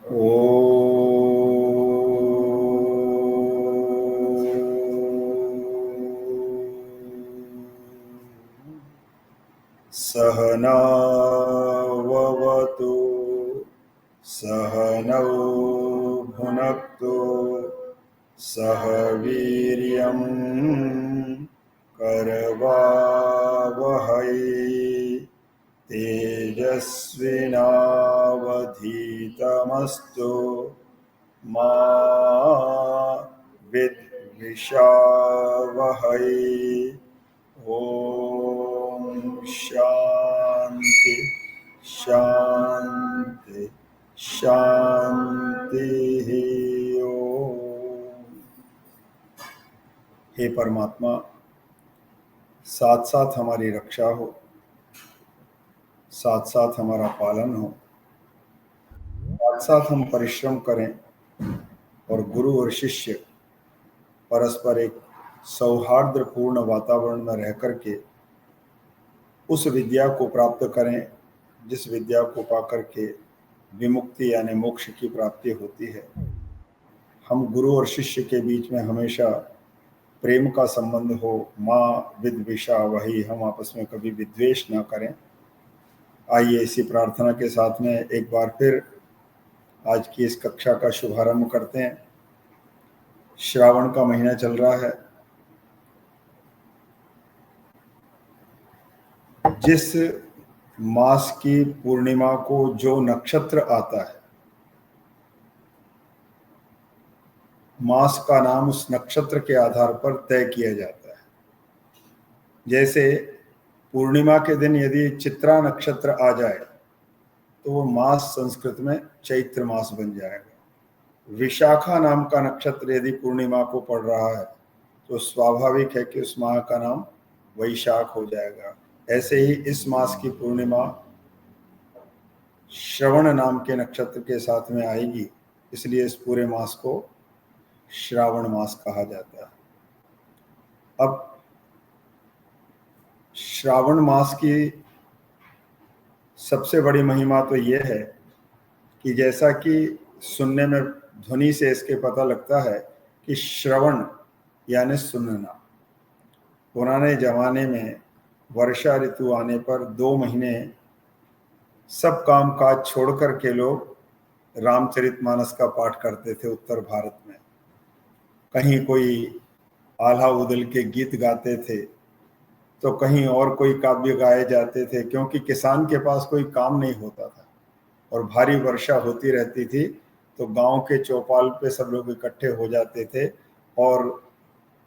सहनाववतु सहनौ भुनक्तु सह वीर्यं करवावहै तेजस्विनावधीतमस्तु मा विद्विषावहै। ओम शांति शांति शांति। ओम। हे परमात्मा, साथ साथ हमारी रक्षा हो, साथ साथ हमारा पालन हो, साथ साथ हम परिश्रम करें और गुरु और शिष्य परस्पर एक सौहार्दपूर्ण वातावरण में रह करके उस विद्या को प्राप्त करें जिस विद्या को पाकर के विमुक्ति यानी मोक्ष की प्राप्ति होती है। हम गुरु और शिष्य के बीच में हमेशा प्रेम का संबंध हो, माँ विद्विषा वही, हम आपस में कभी विद्वेष ना करें। आइए इसी प्रार्थना के साथ में एक बार फिर आज की इस कक्षा का शुभारंभ करते हैं। श्रावण का महीना चल रहा है। जिस मास की पूर्णिमा को जो नक्षत्र आता है, मास का नाम उस नक्षत्र के आधार पर तय किया जाता है। जैसे पूर्णिमा के दिन यदि चित्रा नक्षत्र आ जाए तो वो मास संस्कृत में चैत्र मास बन जाएगा। विशाखा नाम का नक्षत्र यदि पूर्णिमा को पड़ रहा है तो स्वाभाविक है कि उस माह का नाम वैशाख हो जाएगा। ऐसे ही इस मास की पूर्णिमा श्रवण नाम के नक्षत्र के साथ में आएगी, इसलिए इस पूरे मास को श्रावण मास कहा जाता है। अब श्रावण मास की सबसे बड़ी महिमा तो ये है कि जैसा कि सुनने में ध्वनि से इसके पता लगता है कि श्रवण यानी सुनना। पुराने जमाने में वर्षा ऋतु आने पर 2 महीने सब काम काज छोड़ कर के लोग रामचरितमानस का पाठ करते थे। उत्तर भारत में कहीं कोई आल्हा उदल के गीत गाते थे तो कहीं और कोई काव्य गाए जाते थे, क्योंकि किसान के पास कोई काम नहीं होता था और भारी वर्षा होती रहती थी तो गांव के चौपाल पे सब लोग इकट्ठे हो जाते थे और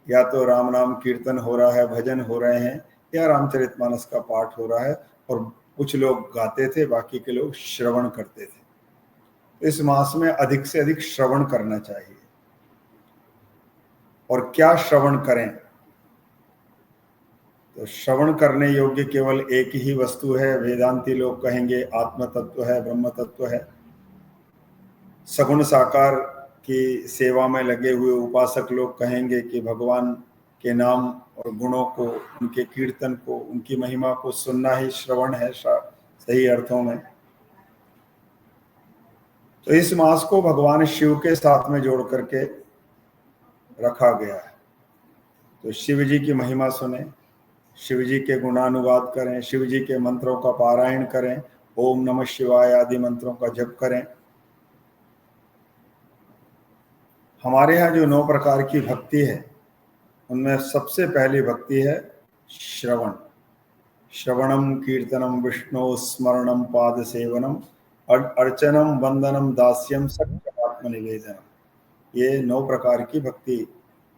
या तो राम नाम कीर्तन हो रहा है, भजन हो रहे हैं, या रामचरितमानस का पाठ हो रहा है और कुछ लोग गाते थे, बाकी के लोग श्रवण करते थे। इस मास में अधिक से अधिक श्रवण करना चाहिए। और क्या श्रवण करें? तो श्रवण करने योग्य केवल एक ही वस्तु है। वेदांती लोग कहेंगे आत्म तत्व है, ब्रह्म तत्व है। सगुण साकार की सेवा में लगे हुए उपासक लोग कहेंगे कि भगवान के नाम और गुणों को, उनके कीर्तन को, उनकी महिमा को सुनना ही श्रवण है सही अर्थों में। तो इस मास को भगवान शिव के साथ में जोड़ करके रखा गया है। तो शिव जी की महिमा सुने, शिव जी के गुणानुवाद करें, शिव जी के मंत्रों का पारायण करें, ओम नमः शिवाय आदि मंत्रों का जप करें। हमारे यहाँ जो 9 प्रकार की भक्ति है उनमें सबसे पहली भक्ति है श्रवण। श्रवणम कीर्तनम विष्णु स्मरणम पाद सेवनम अर्चनम वंदनम दास्यम सत्यात्म निवेदनम। ये 9 प्रकार की भक्ति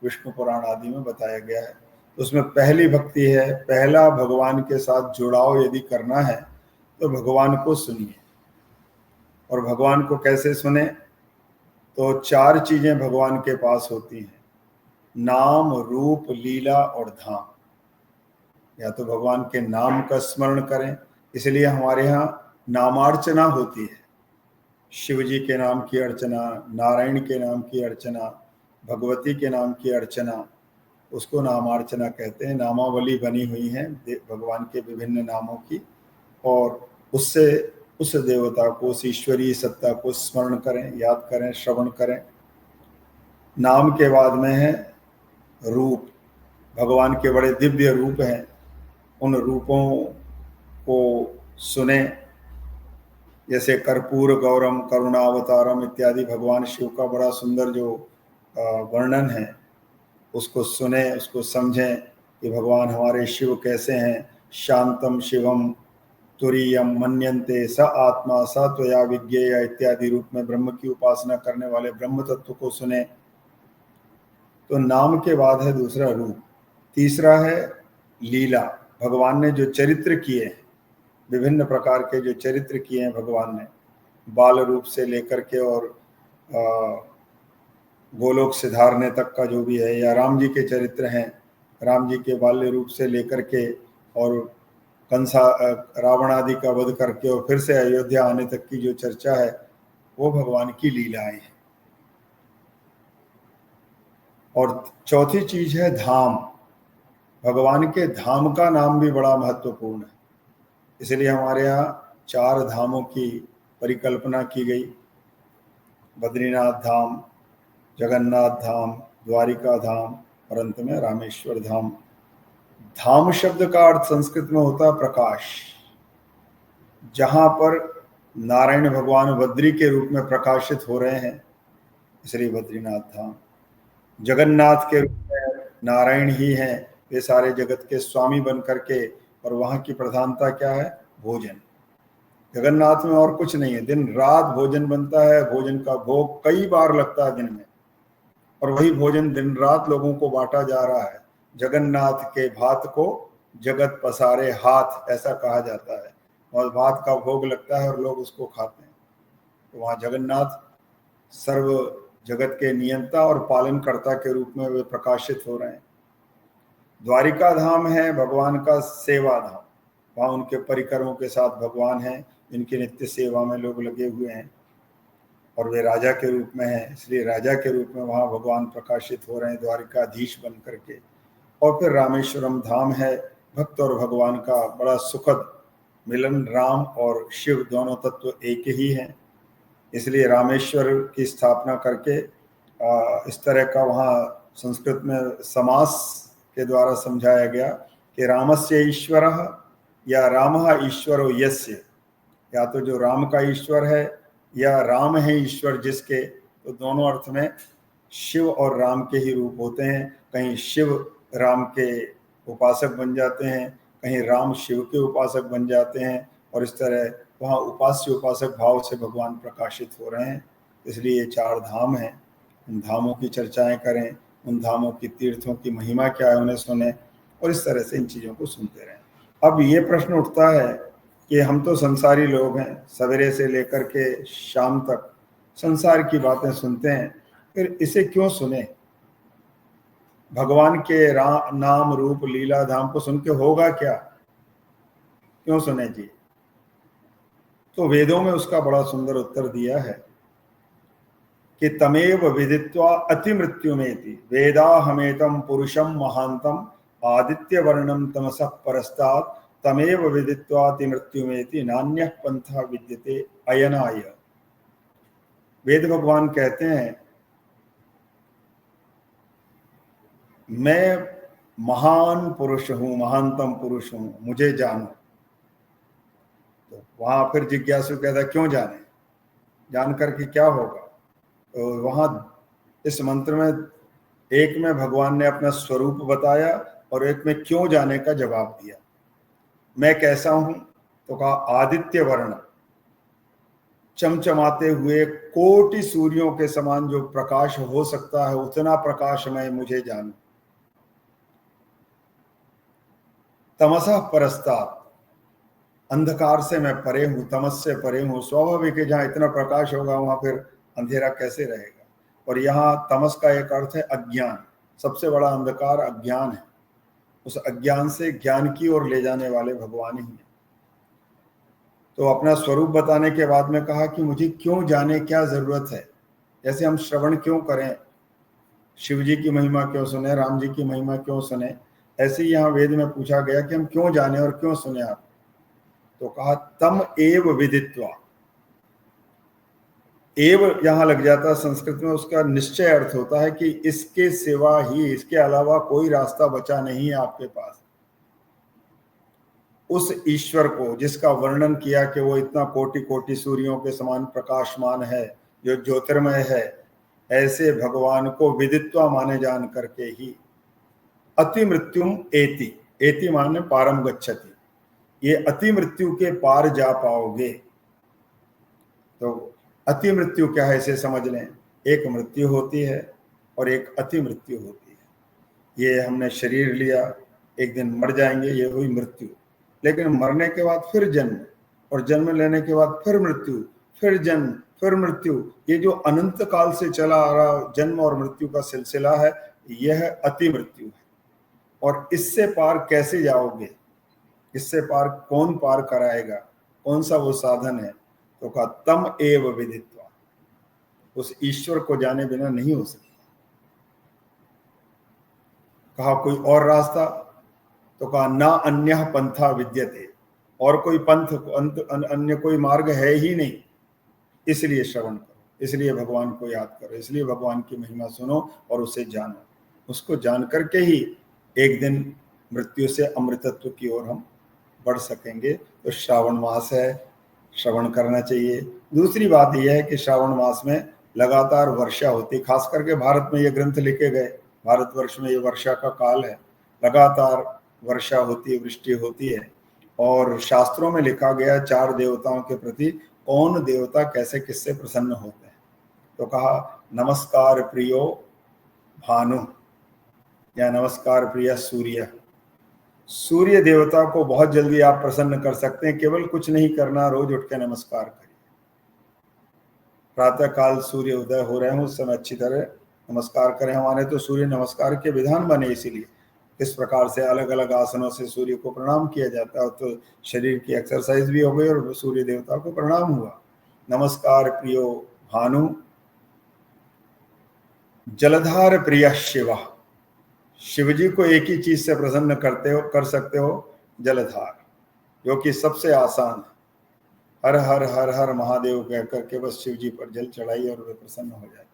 विष्णु पुराण आदि में बताया गया है। उसमें पहली भक्ति है, पहला भगवान के साथ जुड़ाव यदि करना है तो भगवान को सुनिए। और भगवान को कैसे सुने? तो 4 चीजें भगवान के पास होती हैं, नाम, रूप, लीला और धाम। या तो भगवान के नाम का स्मरण करें, इसलिए हमारे यहाँ नामार्चना होती है। शिव जी के नाम की अर्चना, नारायण के नाम की अर्चना, भगवती के नाम की अर्चना, उसको नामार्चना कहते हैं। नामावली बनी हुई है भगवान के विभिन्न नामों की, और उससे उस देवता को, उस ईश्वरीय सत्ता को स्मरण करें, याद करें, श्रवण करें। नाम के बाद में है रूप। भगवान के बड़े दिव्य रूप हैं, उन रूपों को सुने। जैसे कर्पूर गौरम करुणावतारम इत्यादि भगवान शिव का बड़ा सुंदर जो वर्णन है, उसको सुने, उसको समझें कि भगवान हमारे शिव कैसे हैं। शांतम शिवम तुरीयम मन्यन्ते स आत्मा स त्वया विज्ञेय इत्यादि रूप में ब्रह्म की उपासना करने वाले ब्रह्म तत्व को सुने। तो नाम के बाद है दूसरा रूप। तीसरा है लीला। भगवान ने जो चरित्र किए हैं, विभिन्न प्रकार के जो चरित्र किए हैं भगवान ने, बाल रूप से लेकर के और गोलोक सिधारने तक का जो भी है, या राम जी के चरित्र हैं, राम जी के बाल्य रूप से लेकर के और कंसा रावण आदि का वध करके और फिर से अयोध्या आने तक की जो चर्चा है, वो भगवान की लीलाएं हैं। और चौथी चीज है धाम। भगवान के धाम का नाम भी बड़ा महत्वपूर्ण है, इसलिए हमारे यहाँ 4 धामों की परिकल्पना की गई। बद्रीनाथ धाम, जगन्नाथ धाम, द्वारिका धाम और अंत में रामेश्वर धाम। धाम शब्द का अर्थ संस्कृत में होता है प्रकाश। जहां पर नारायण भगवान बद्री के रूप में प्रकाशित हो रहे हैं, इसलिए बद्रीनाथ धाम। जगन्नाथ के रूप में नारायण ही हैं, वे सारे जगत के स्वामी बन करके, और वहां की प्रधानता क्या है? भोजन। जगन्नाथ में और कुछ नहीं है, दिन रात भोजन बनता है, भोजन का भोग कई बार लगता है दिन में, और वही भोजन दिन रात लोगों को बांटा जा रहा है। जगन्नाथ के भात को जगत पसारे हाथ, ऐसा कहा जाता है, और भात का भोग लगता है और लोग उसको खाते हैं। तो वहाँ जगन्नाथ सर्व जगत के नियंता और पालनकर्ता के रूप में वे प्रकाशित हो रहे हैं। द्वारिका धाम है भगवान का सेवा धाम। वहाँ उनके परिकरों के साथ भगवान हैं, जिनकी नित्य सेवा में लोग लगे हुए हैं, और वे राजा के रूप में हैं, इसलिए राजा के रूप में वहाँ भगवान प्रकाशित हो रहे हैं, द्वारिकाधीश बन करके। और फिर रामेश्वरम धाम है, भक्त और भगवान का बड़ा सुखद मिलन। राम और शिव दोनों तत्व एक ही हैं, इसलिए रामेश्वर की स्थापना करके इस तरह का वहाँ संस्कृत में समास के द्वारा समझाया गया कि रामस्य ईश्वरः या रामः ईश्वरो यस्य। या तो जो राम का ईश्वर है या राम है ईश्वर जिसके, तो दोनों अर्थ में शिव और राम के ही रूप होते हैं। कहीं शिव राम के उपासक बन जाते हैं, कहीं राम शिव के उपासक बन जाते हैं, और इस तरह वहाँ उपास्य उपासक भाव से भगवान प्रकाशित हो रहे हैं। इसलिए ये 4 धाम हैं। उन धामों की चर्चाएं करें, उन धामों की तीर्थों की महिमा क्या है उन्हें सुने, और इस तरह से इन चीज़ों को सुनते रहें। अब ये प्रश्न उठता है कि हम तो संसारी लोग हैं, सवेरे से लेकर के शाम तक संसार की बातें सुनते हैं, फिर इसे क्यों सुने? भगवान के नाम रूप लीला धाम को सुन के होगा क्या? क्यों सुने जी? तो वेदों में उसका बड़ा सुंदर उत्तर दिया है कि तमेव विदित्वा अति मृत्युमेति वेदाहमेतम पुरुषम महांतम आदित्य वर्णम तमसः परस्तात् तमेव विदित्वाति मृत्युमेति नान्यः पंथा विद्यते अयनाय। वेद भगवान कहते हैं, मैं महान पुरुष हूं, महानतम पुरुष हूं, मुझे जानो। तो वहां फिर जिज्ञासु कहता क्यों जाने, जान करके क्या होगा? तो वहां इस मंत्र में एक में भगवान ने अपना स्वरूप बताया और एक में क्यों जाने का जवाब दिया। मैं कैसा हूं? तो कहा आदित्य वर्ण, चमचमाते हुए कोटि सूर्यों के समान जो प्रकाश हो सकता है, उतना प्रकाश मैं, मुझे जानो। तमसः परस्तात्, अंधकार से मैं परे हूं, तमस से परे हूं। स्वाभाविक है, जहां इतना प्रकाश होगा वहां फिर अंधेरा कैसे रहेगा? और यहाँ तमस का एक अर्थ है अज्ञान। सबसे बड़ा अंधकार अज्ञान है, उस अज्ञान से ज्ञान की ओर ले जाने वाले भगवान ही हैं। तो अपना स्वरूप बताने के बाद में कहा कि मुझे क्यों जाने, क्या जरूरत है? जैसे हम श्रवण क्यों करें, शिव जी की महिमा क्यों सुने, राम जी की महिमा क्यों सुने, ऐसे ही यहाँ वेद में पूछा गया कि हम क्यों जाने और क्यों सुने आप। तो कहा तम एव विदित्वा। एव यहां लग जाता है संस्कृत में, उसका निश्चय अर्थ होता है कि इसके सिवा ही, इसके अलावा कोई रास्ता बचा नहीं है आपके पास। उस ईश्वर को जिसका वर्णन किया कि वो इतना कोटि कोटि सूर्यों के समान प्रकाशमान है, जो ज्योतिर्मय है, ऐसे भगवान को विदित्वा माने जान करके ही अति मृत्युम एति, एति माने पारम गच्छति, ये अति मृत्यु के पार जा पाओगे। तो अति मृत्यु क्या है इसे समझ लें। एक मृत्यु होती है और एक अति मृत्यु होती है। ये हमने शरीर लिया, एक दिन मर जाएंगे, ये हुई मृत्यु। लेकिन मरने के बाद फिर जन्म, और जन्म लेने के बाद फिर मृत्यु, फिर जन्म, फिर मृत्यु, ये जो अनंत काल से चला आ रहा जन्म और मृत्यु का सिलसिला है, यह अति मृत्यु है। और इससे पार कैसे जाओगे, इससे पार कौन पार कराएगा, कौन सा वो साधन है। तो कहा तम एव विदित्वा, उस ईश्वर को जाने बिना नहीं हो सकता। कहा कोई और रास्ता, तो कहा ना अन्य पंथा विद्यते, और कोई पंथ अन्य कोई मार्ग है ही नहीं। इसलिए श्रवण करो, इसलिए भगवान को याद करो, इसलिए भगवान की महिमा सुनो और उसे जानो। उसको जान करके ही एक दिन मृत्यु से अमृतत्व की ओर हम बढ़ सकेंगे। तो श्रावण मास है, श्रवण करना चाहिए। दूसरी बात यह है कि श्रावण मास में लगातार वर्षा होती, खास करके भारत में ये ग्रंथ लिखे गए, भारतवर्ष में ये वर्षा का काल है, लगातार वर्षा होती है, वृष्टि होती है। और शास्त्रों में लिखा गया 4 देवताओं के प्रति कौन देवता कैसे किससे प्रसन्न होते हैं। तो कहा नमस्कार प्रियो भानु, या नमस्कार प्रिय सूर्य। सूर्य देवता को बहुत जल्दी आप प्रसन्न कर सकते हैं, केवल कुछ नहीं करना, रोज उठ के नमस्कार करिए। प्रातः काल सूर्य उदय हो रहे हैं उस समय अच्छी तरह नमस्कार करें। हमारे तो सूर्य नमस्कार के विधान बने, इसीलिए इस प्रकार से अलग अलग आसनों से सूर्य को प्रणाम किया जाता है। तो शरीर की एक्सरसाइज भी हो गई और सूर्य देवता को प्रणाम हुआ। नमस्कार प्रियो भानु, जलधार प्रिय शिवा। शिव जी को एक ही चीज से प्रसन्न कर सकते हो, जलधार, जो कि सबसे आसान है। हर हर हर हर महादेव कह करके बस शिव जी पर जल चढ़ाइए और वे प्रसन्न हो जाते।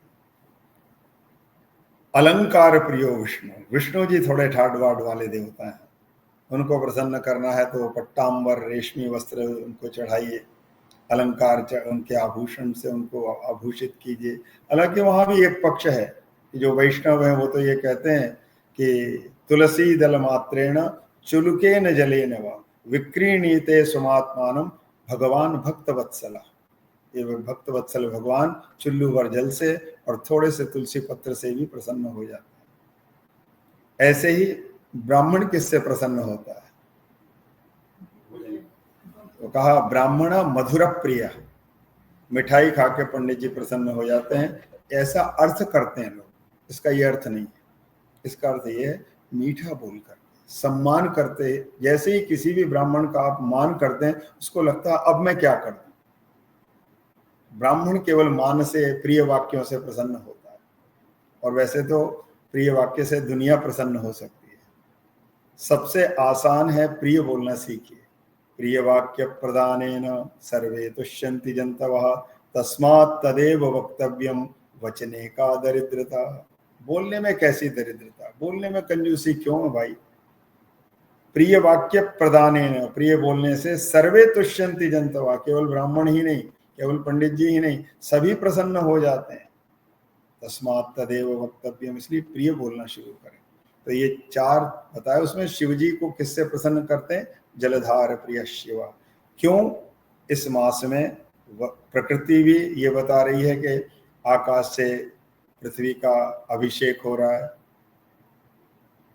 अलंकार प्रियो विष्णु, विष्णु जी थोड़े ठाट बाट वाले देवता हैं, उनको प्रसन्न करना है तो पट्टांबर रेशमी वस्त्र उनको चढ़ाइए, अलंकार उनके आभूषण से उनको आभूषित कीजिए। हालांकि वहां भी एक पक्ष है कि जो वैष्णव है वो तो ये कहते हैं कि तुलसी दल मात्रेण चुलुकेन जलेन वा विक्रीणीते सुमात्मानम भगवान भक्त वत्सला। ये भक्त वत्सल भगवान चुल्लू भर जल से और थोड़े से तुलसी पत्र से भी प्रसन्न हो जाते हैं। ऐसे ही ब्राह्मण किससे प्रसन्न होता है, तो कहा ब्राह्मण मधुर प्रिय, मिठाई खा के पंडित जी प्रसन्न हो जाते हैं। ऐसा अर्थ करते हैं लोग, इसका ये अर्थ नहीं है। इसका अर्थ ये है मीठा बोलकर सम्मान करते, जैसे ही किसी भी ब्राह्मण का आप मान करते हैं उसको लगता है अब मैं क्या कर दूं। ब्राह्मण केवल मान से, प्रिय वाक्यों से प्रसन्न होता है, और वैसे तो प्रिय वाक्य से दुनिया प्रसन्न हो सकती है। सबसे आसान है प्रिय बोलना सीखिए। प्रिय वाक्य प्रदानेन सर्वे तुष्यन्ति जन्तवः तस्मात् तदेव वक्तव्यम वचने का दरिद्रता। बोलने में कैसी दरिद्रता, बोलने में कंजूसी क्यों है भाई। प्रिय वाक्य प्रदानेन, प्रिय बोलने से सर्वे तुष्यन्ति जन्तवः, केवल ब्राह्मण ही नहीं, केवल पंडित जी ही नहीं, सभी प्रसन्न हो जाते हैं। तस्मात् तदेव वक्तव्यम, इसलिए प्रिय बोलना शुरू करें। तो ये 4 बताया, उसमें शिव जी को किससे प्रसन्न करते हैं, जलधार प्रिय शिवा। क्यों, इस मास में प्रकृति भी ये बता रही है कि आकाश से पृथ्वी का अभिषेक हो रहा है।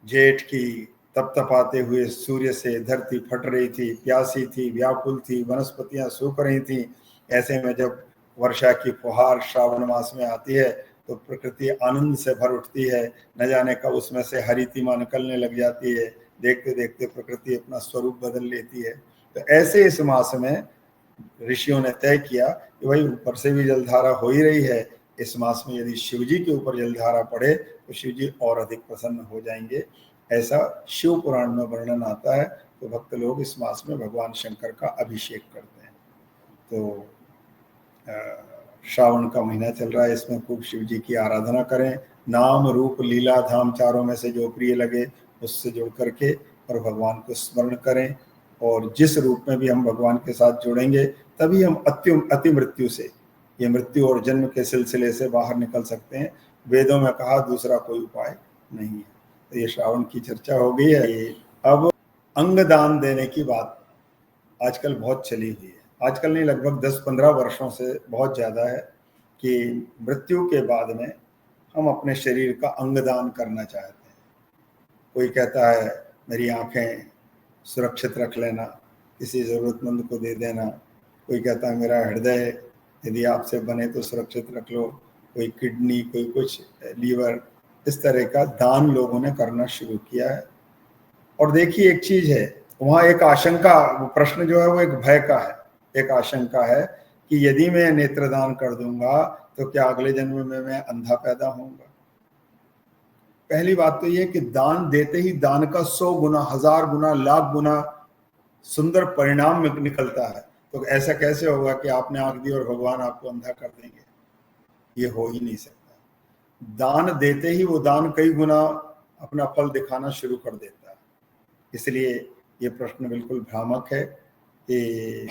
जेठ की तपतपाते हुए सूर्य से धरती फट रही थी, प्यासी थी, व्याकुल थी, वनस्पतियां सूख रही थी। ऐसे में जब वर्षा की फुहार श्रावण मास में आती है तो प्रकृति आनंद से भर उठती है। न जाने कब उसमें से हरितिमा निकलने लग जाती है, देखते देखते प्रकृति अपना स्वरूप बदल लेती है। तो ऐसे इस मास में ऋषियों ने तय किया कि भाई ऊपर से भी जलधारा हो ही रही है, इस मास में यदि शिव जी के ऊपर जलधारा पड़े तो शिव जी और अधिक प्रसन्न हो जाएंगे। ऐसा शिव पुराण में वर्णन आता है। तो भक्त लोग इस मास में भगवान शंकर का अभिषेक करते हैं। तो श्रावण का महीना चल रहा है, इसमें खूब शिव जी की आराधना करें। नाम रूप लीला धाम चारों में से जो प्रिय लगे उससे जुड़ करके और भगवान को स्मरण करें। और जिस रूप में भी हम भगवान के साथ जुड़ेंगे तभी हम अति मृत्यु से, ये मृत्यु और जन्म के सिलसिले से बाहर निकल सकते हैं। वेदों में कहा दूसरा कोई उपाय नहीं है। तो ये श्रावण की चर्चा हो गई है। ये अब अंग दान देने की बात आजकल बहुत चली हुई है, आजकल नहीं लगभग 10-15 वर्षों से बहुत ज़्यादा है कि मृत्यु के बाद में हम अपने शरीर का अंग दान करना चाहते हैं। कोई कहता है मेरी आंखें सुरक्षित रख लेना, किसी ज़रूरतमंद को दे देना। कोई कहता है मेरा हृदय यदि आपसे बने तो सुरक्षित रख लो। कोई किडनी, कोई कुछ, लीवर, इस तरह का दान लोगों ने करना शुरू किया है। और देखिए एक चीज़ है, वहाँ एक आशंका, प्रश्न जो है वो एक भय का है, एक आशंका है कि यदि मैं नेत्रदान कर दूंगा तो क्या अगले जन्म में मैं अंधा पैदा होऊंगा। पहली बात तो ये कि दान देते ही दान का 100 गुना, 1000 गुना, लाख गुना सुंदर परिणाम निकलता है। तो ऐसा कैसे होगा कि आपने आंख दी और भगवान आपको अंधा कर देंगे, ये हो ही नहीं सकता। दान देते ही वो दान कई गुना अपना फल दिखाना शुरू कर देता है। इसलिए ये प्रश्न बिल्कुल भ्रामक है कि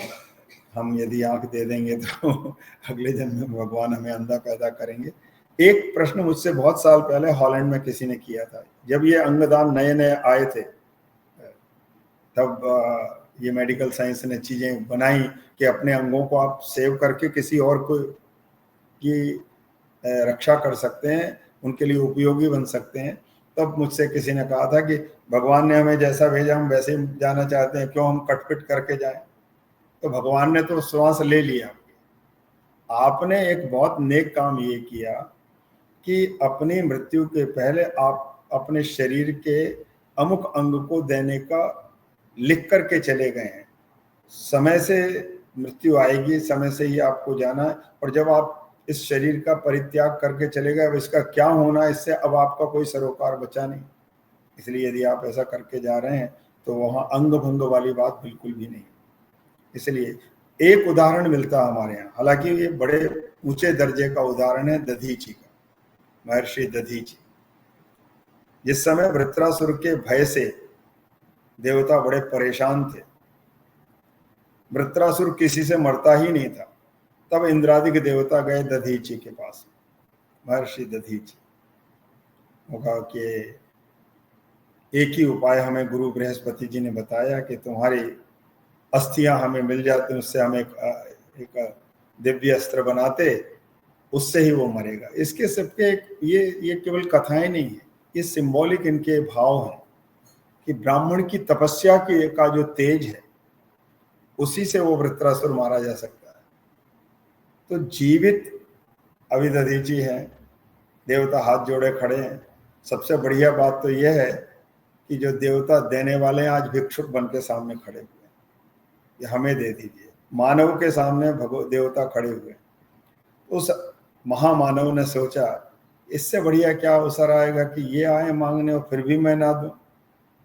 हम यदि आंख दे देंगे तो अगले जन्म में भगवान हमें अंधा पैदा करेंगे। एक प्रश्न मुझसे बहुत साल पहले हॉलैंड में किसी ने किया था, जब ये अंगदान नए नए आए थे, तब ये मेडिकल साइंस ने चीज़ें बनाई कि अपने अंगों को आप सेव करके किसी और को की रक्षा कर सकते हैं, उनके लिए उपयोगी बन सकते हैं। तब मुझसे किसी ने कहा था कि भगवान ने हमें जैसा भेजा हम वैसे ही जाना चाहते हैं, क्यों हम कटपिट करके जाएं। तो भगवान ने तो श्वास ले लिया। आपने एक बहुत नेक काम ये किया कि अपनी मृत्यु के पहले आप अपने शरीर के अमुक अंग को देने का लिख करके चले गए हैं। समय से मृत्यु आएगी, समय से ही आपको जाना है। और जब आप इस शरीर का परित्याग करके चले गए, अब इसका क्या होना, इससे अब आपका कोई सरोकार बचा नहीं। इसलिए यदि आप ऐसा करके जा रहे हैं तो वहाँ अंग भंग वाली बात बिल्कुल भी नहीं। इसलिए एक उदाहरण मिलता है हमारे यहाँ, हालांकि ये बड़े ऊंचे दर्जे का उदाहरण है दधीची का, महर्षि दधीची। जिस समय वृत्रासुर के भय से देवता बड़े परेशान थे, वृत्रासुर किसी से मरता ही नहीं था, तब इंद्रादि देवता गए दधीची के पास, महर्षि दधीची। कहा कि एक ही उपाय हमें गुरु बृहस्पति जी ने बताया कि तुम्हारी अस्थियां हमें मिल जाती, उससे हम एक दिव्य अस्त्र बनाते, उससे ही वो मरेगा। इसके सबके ये केवल कथाएं नहीं है, ये सिंबॉलिक इनके भाव हैं कि ब्राह्मण की तपस्या का जो तेज है उसी से वो वृत्रासुर मारा जा सकता है। तो जीवित अभी दधीची हैं, देवता हाथ जोड़े खड़े हैं। सबसे बढ़िया बात तो यह है कि जो देवता देने वाले हैं आज भिक्षुक बन के सामने खड़े हुए हैं, ये हमें दे दीजिए। मानव के सामने देवता खड़े हुए। उस महामानव ने सोचा इससे बढ़िया क्या अवसर आएगा कि ये आए मांगने और फिर भी मैं ना दूं।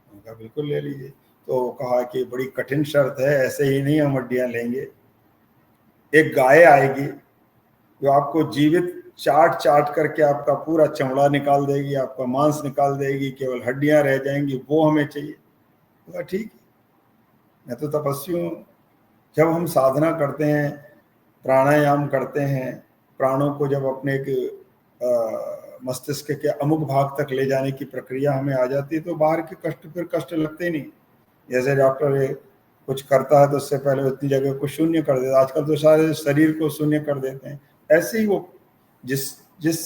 उनका बिल्कुल ले लीजिए। तो कहा कि बड़ी कठिन शर्त है, ऐसे ही नहीं हम हड्डियां लेंगे। एक गाय आएगी जो आपको जीवित चाट चाट करके आपका पूरा चमड़ा निकाल देगी, आपका मांस निकाल देगी, केवल हड्डियां रह जाएंगी, वो हमें चाहिए। तो ठीक, मैं तो तपस्वी हूँ। जब हम साधना करते हैं, प्राणायाम करते हैं, प्राणों को जब अपने मस्तिष्क के अमुक भाग तक ले जाने की प्रक्रिया हमें आ जाती है तो बाहर के कष्ट फिर कष्ट लगते ही नहीं। जैसे डॉक्टर कुछ करता है तो उससे पहले उतनी जगह को शून्य कर देता, आजकल तो सारे शरीर को शून्य कर देते हैं। ऐसे ही वो जिस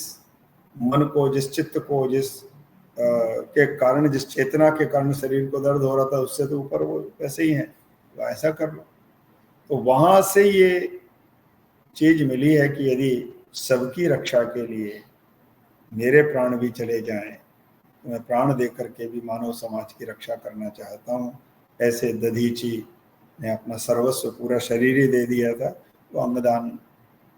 मन को, जिस चित्त को, जिस के कारण, जिस चेतना के कारण शरीर को दर्द हो रहा था, उससे तो ऊपर वो वैसे ही है, तो ऐसा कर लो। तो वहां से ये चीज मिली है कि यदि सबकी रक्षा के लिए मेरे प्राण भी चले जाएं तो मैं प्राण दे करके भी मानव समाज की रक्षा करना चाहता हूँ। ऐसे दधीची ने अपना सर्वस्व, पूरा शरीर ही दे दिया था। तो अंगदान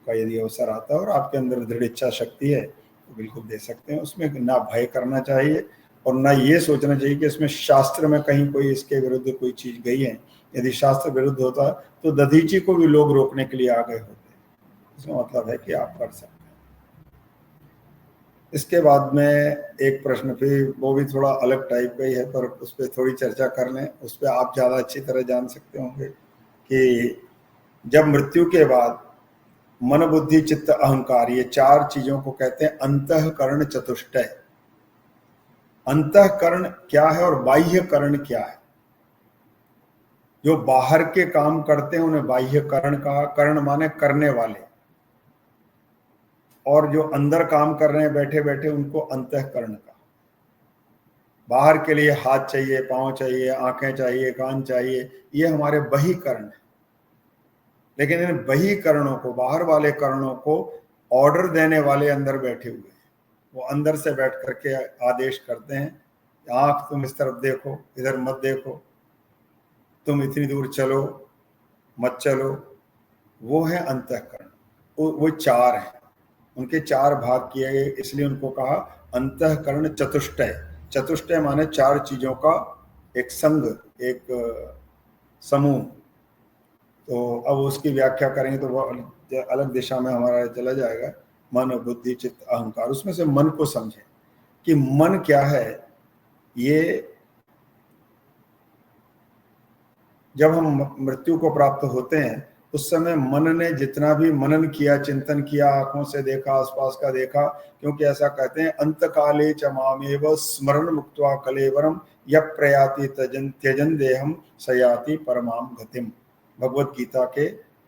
का यदि अवसर आता है और आपके अंदर दृढ़ इच्छा शक्ति है तो बिल्कुल दे सकते हैं। उसमें ना भय करना चाहिए और ना ये सोचना चाहिए कि इसमें शास्त्र में कहीं कोई इसके विरुद्ध कोई चीज गई है। यदि शास्त्र विरुद्ध होता तो दधीची को भी लोग रोकने के लिए आ गए होते। इसका मतलब है कि आप कर सकते हैं। इसके बाद में एक प्रश्न फिर, वो भी थोड़ा अलग टाइप का ही है, पर उस पर थोड़ी चर्चा कर लें। उस पर आप ज़्यादा अच्छी तरह जान सकते होंगे कि जब मृत्यु के बाद मन बुद्धि चित्त अहंकार, ये चार चीजों को कहते हैं अंतःकरण चतुष्टय। अंतःकरण क्या है और बाह्य करण क्या है? जो बाहर के काम करते हैं उन्हें बाह्य करण कहा। करण माने करने वाले, और जो अंदर काम कर रहे हैं बैठे बैठे उनको अंतःकरण कहा। बाहर के लिए हाथ चाहिए, पांव चाहिए, आंखें चाहिए, कान चाहिए, ये हमारे बहिकरण है। लेकिन इन बहिकरणों को, बाहर वाले करणों को ऑर्डर देने वाले अंदर बैठे हुए हैं। वो अंदर से बैठ करके आदेश करते हैं, आंख तुम इस तरफ देखो, इधर मत देखो, तुम इतनी दूर चलो, मत चलो। वो है अंतःकरण। वो चार हैं, उनके चार भाग किए गए, इसलिए उनको कहा अंतःकरण चतुष्टय। चतुष्टय माने चार चीजों का एक संघ, एक समूह। तो अब उसकी व्याख्या करेंगे तो वो अलग दिशा में हमारा चला जाएगा। मन बुद्धि चित्त अहंकार, उसमें से मन को समझें कि मन क्या है। ये जब हम मृत्यु को प्राप्त होते हैं उस समय मन ने जितना भी मनन किया, चिंतन किया, आंखों से देखा, आसपास का देखा, क्योंकि ऐसा कहते हैं अंत काले च मामेव स्मरण मुक्त्वा कलेवरम यः प्रयाति त्यजन देहम सयाति परमाम गतिम। भगवत गीता के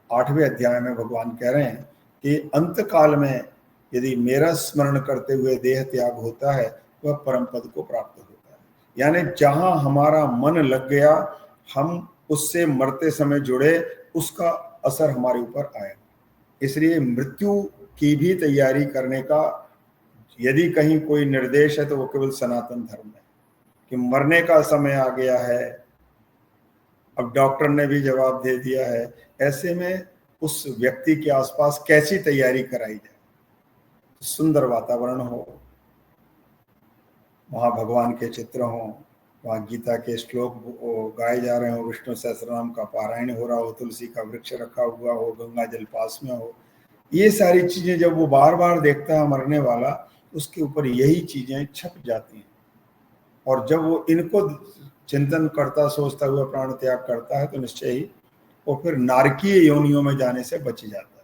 8वें अध्याय में भगवान कह रहे हैं कि अंत काल में यदि मेरा स्मरण करते हुए देह त्याग होता है वह परम पद को प्राप्त होता है। यानी जहां हमारा मन लग गया, हम उससे मरते समय जुड़े, उसका असर हमारे ऊपर आएगा। इसलिए मृत्यु की भी तैयारी करने का यदि कहीं कोई निर्देश है तो वो केवल सनातन धर्म है कि मरने का समय आ गया है। अब डॉक्टर ने भी जवाब दे दिया है। ऐसे में उस व्यक्ति के आसपास कैसी तैयारी कराई जाए? सुंदर वातावरण हो, वहां भगवान के चित्र हों, वहाँ गीता के श्लोक गाए जा रहे हो, विष्णु सहस्त्रनाम का पारायण हो रहा हो, तुलसी का वृक्ष रखा हुआ हो, गंगा जल पास में हो। ये सारी चीजें जब वो बार बार देखता है मरने वाला, उसके ऊपर यही चीजें छप जाती हैं। और जब वो इनको चिंतन करता, सोचता हुआ प्राण त्याग करता है तो निश्चय ही वो फिर नारकीय योनियों में जाने से बच जाता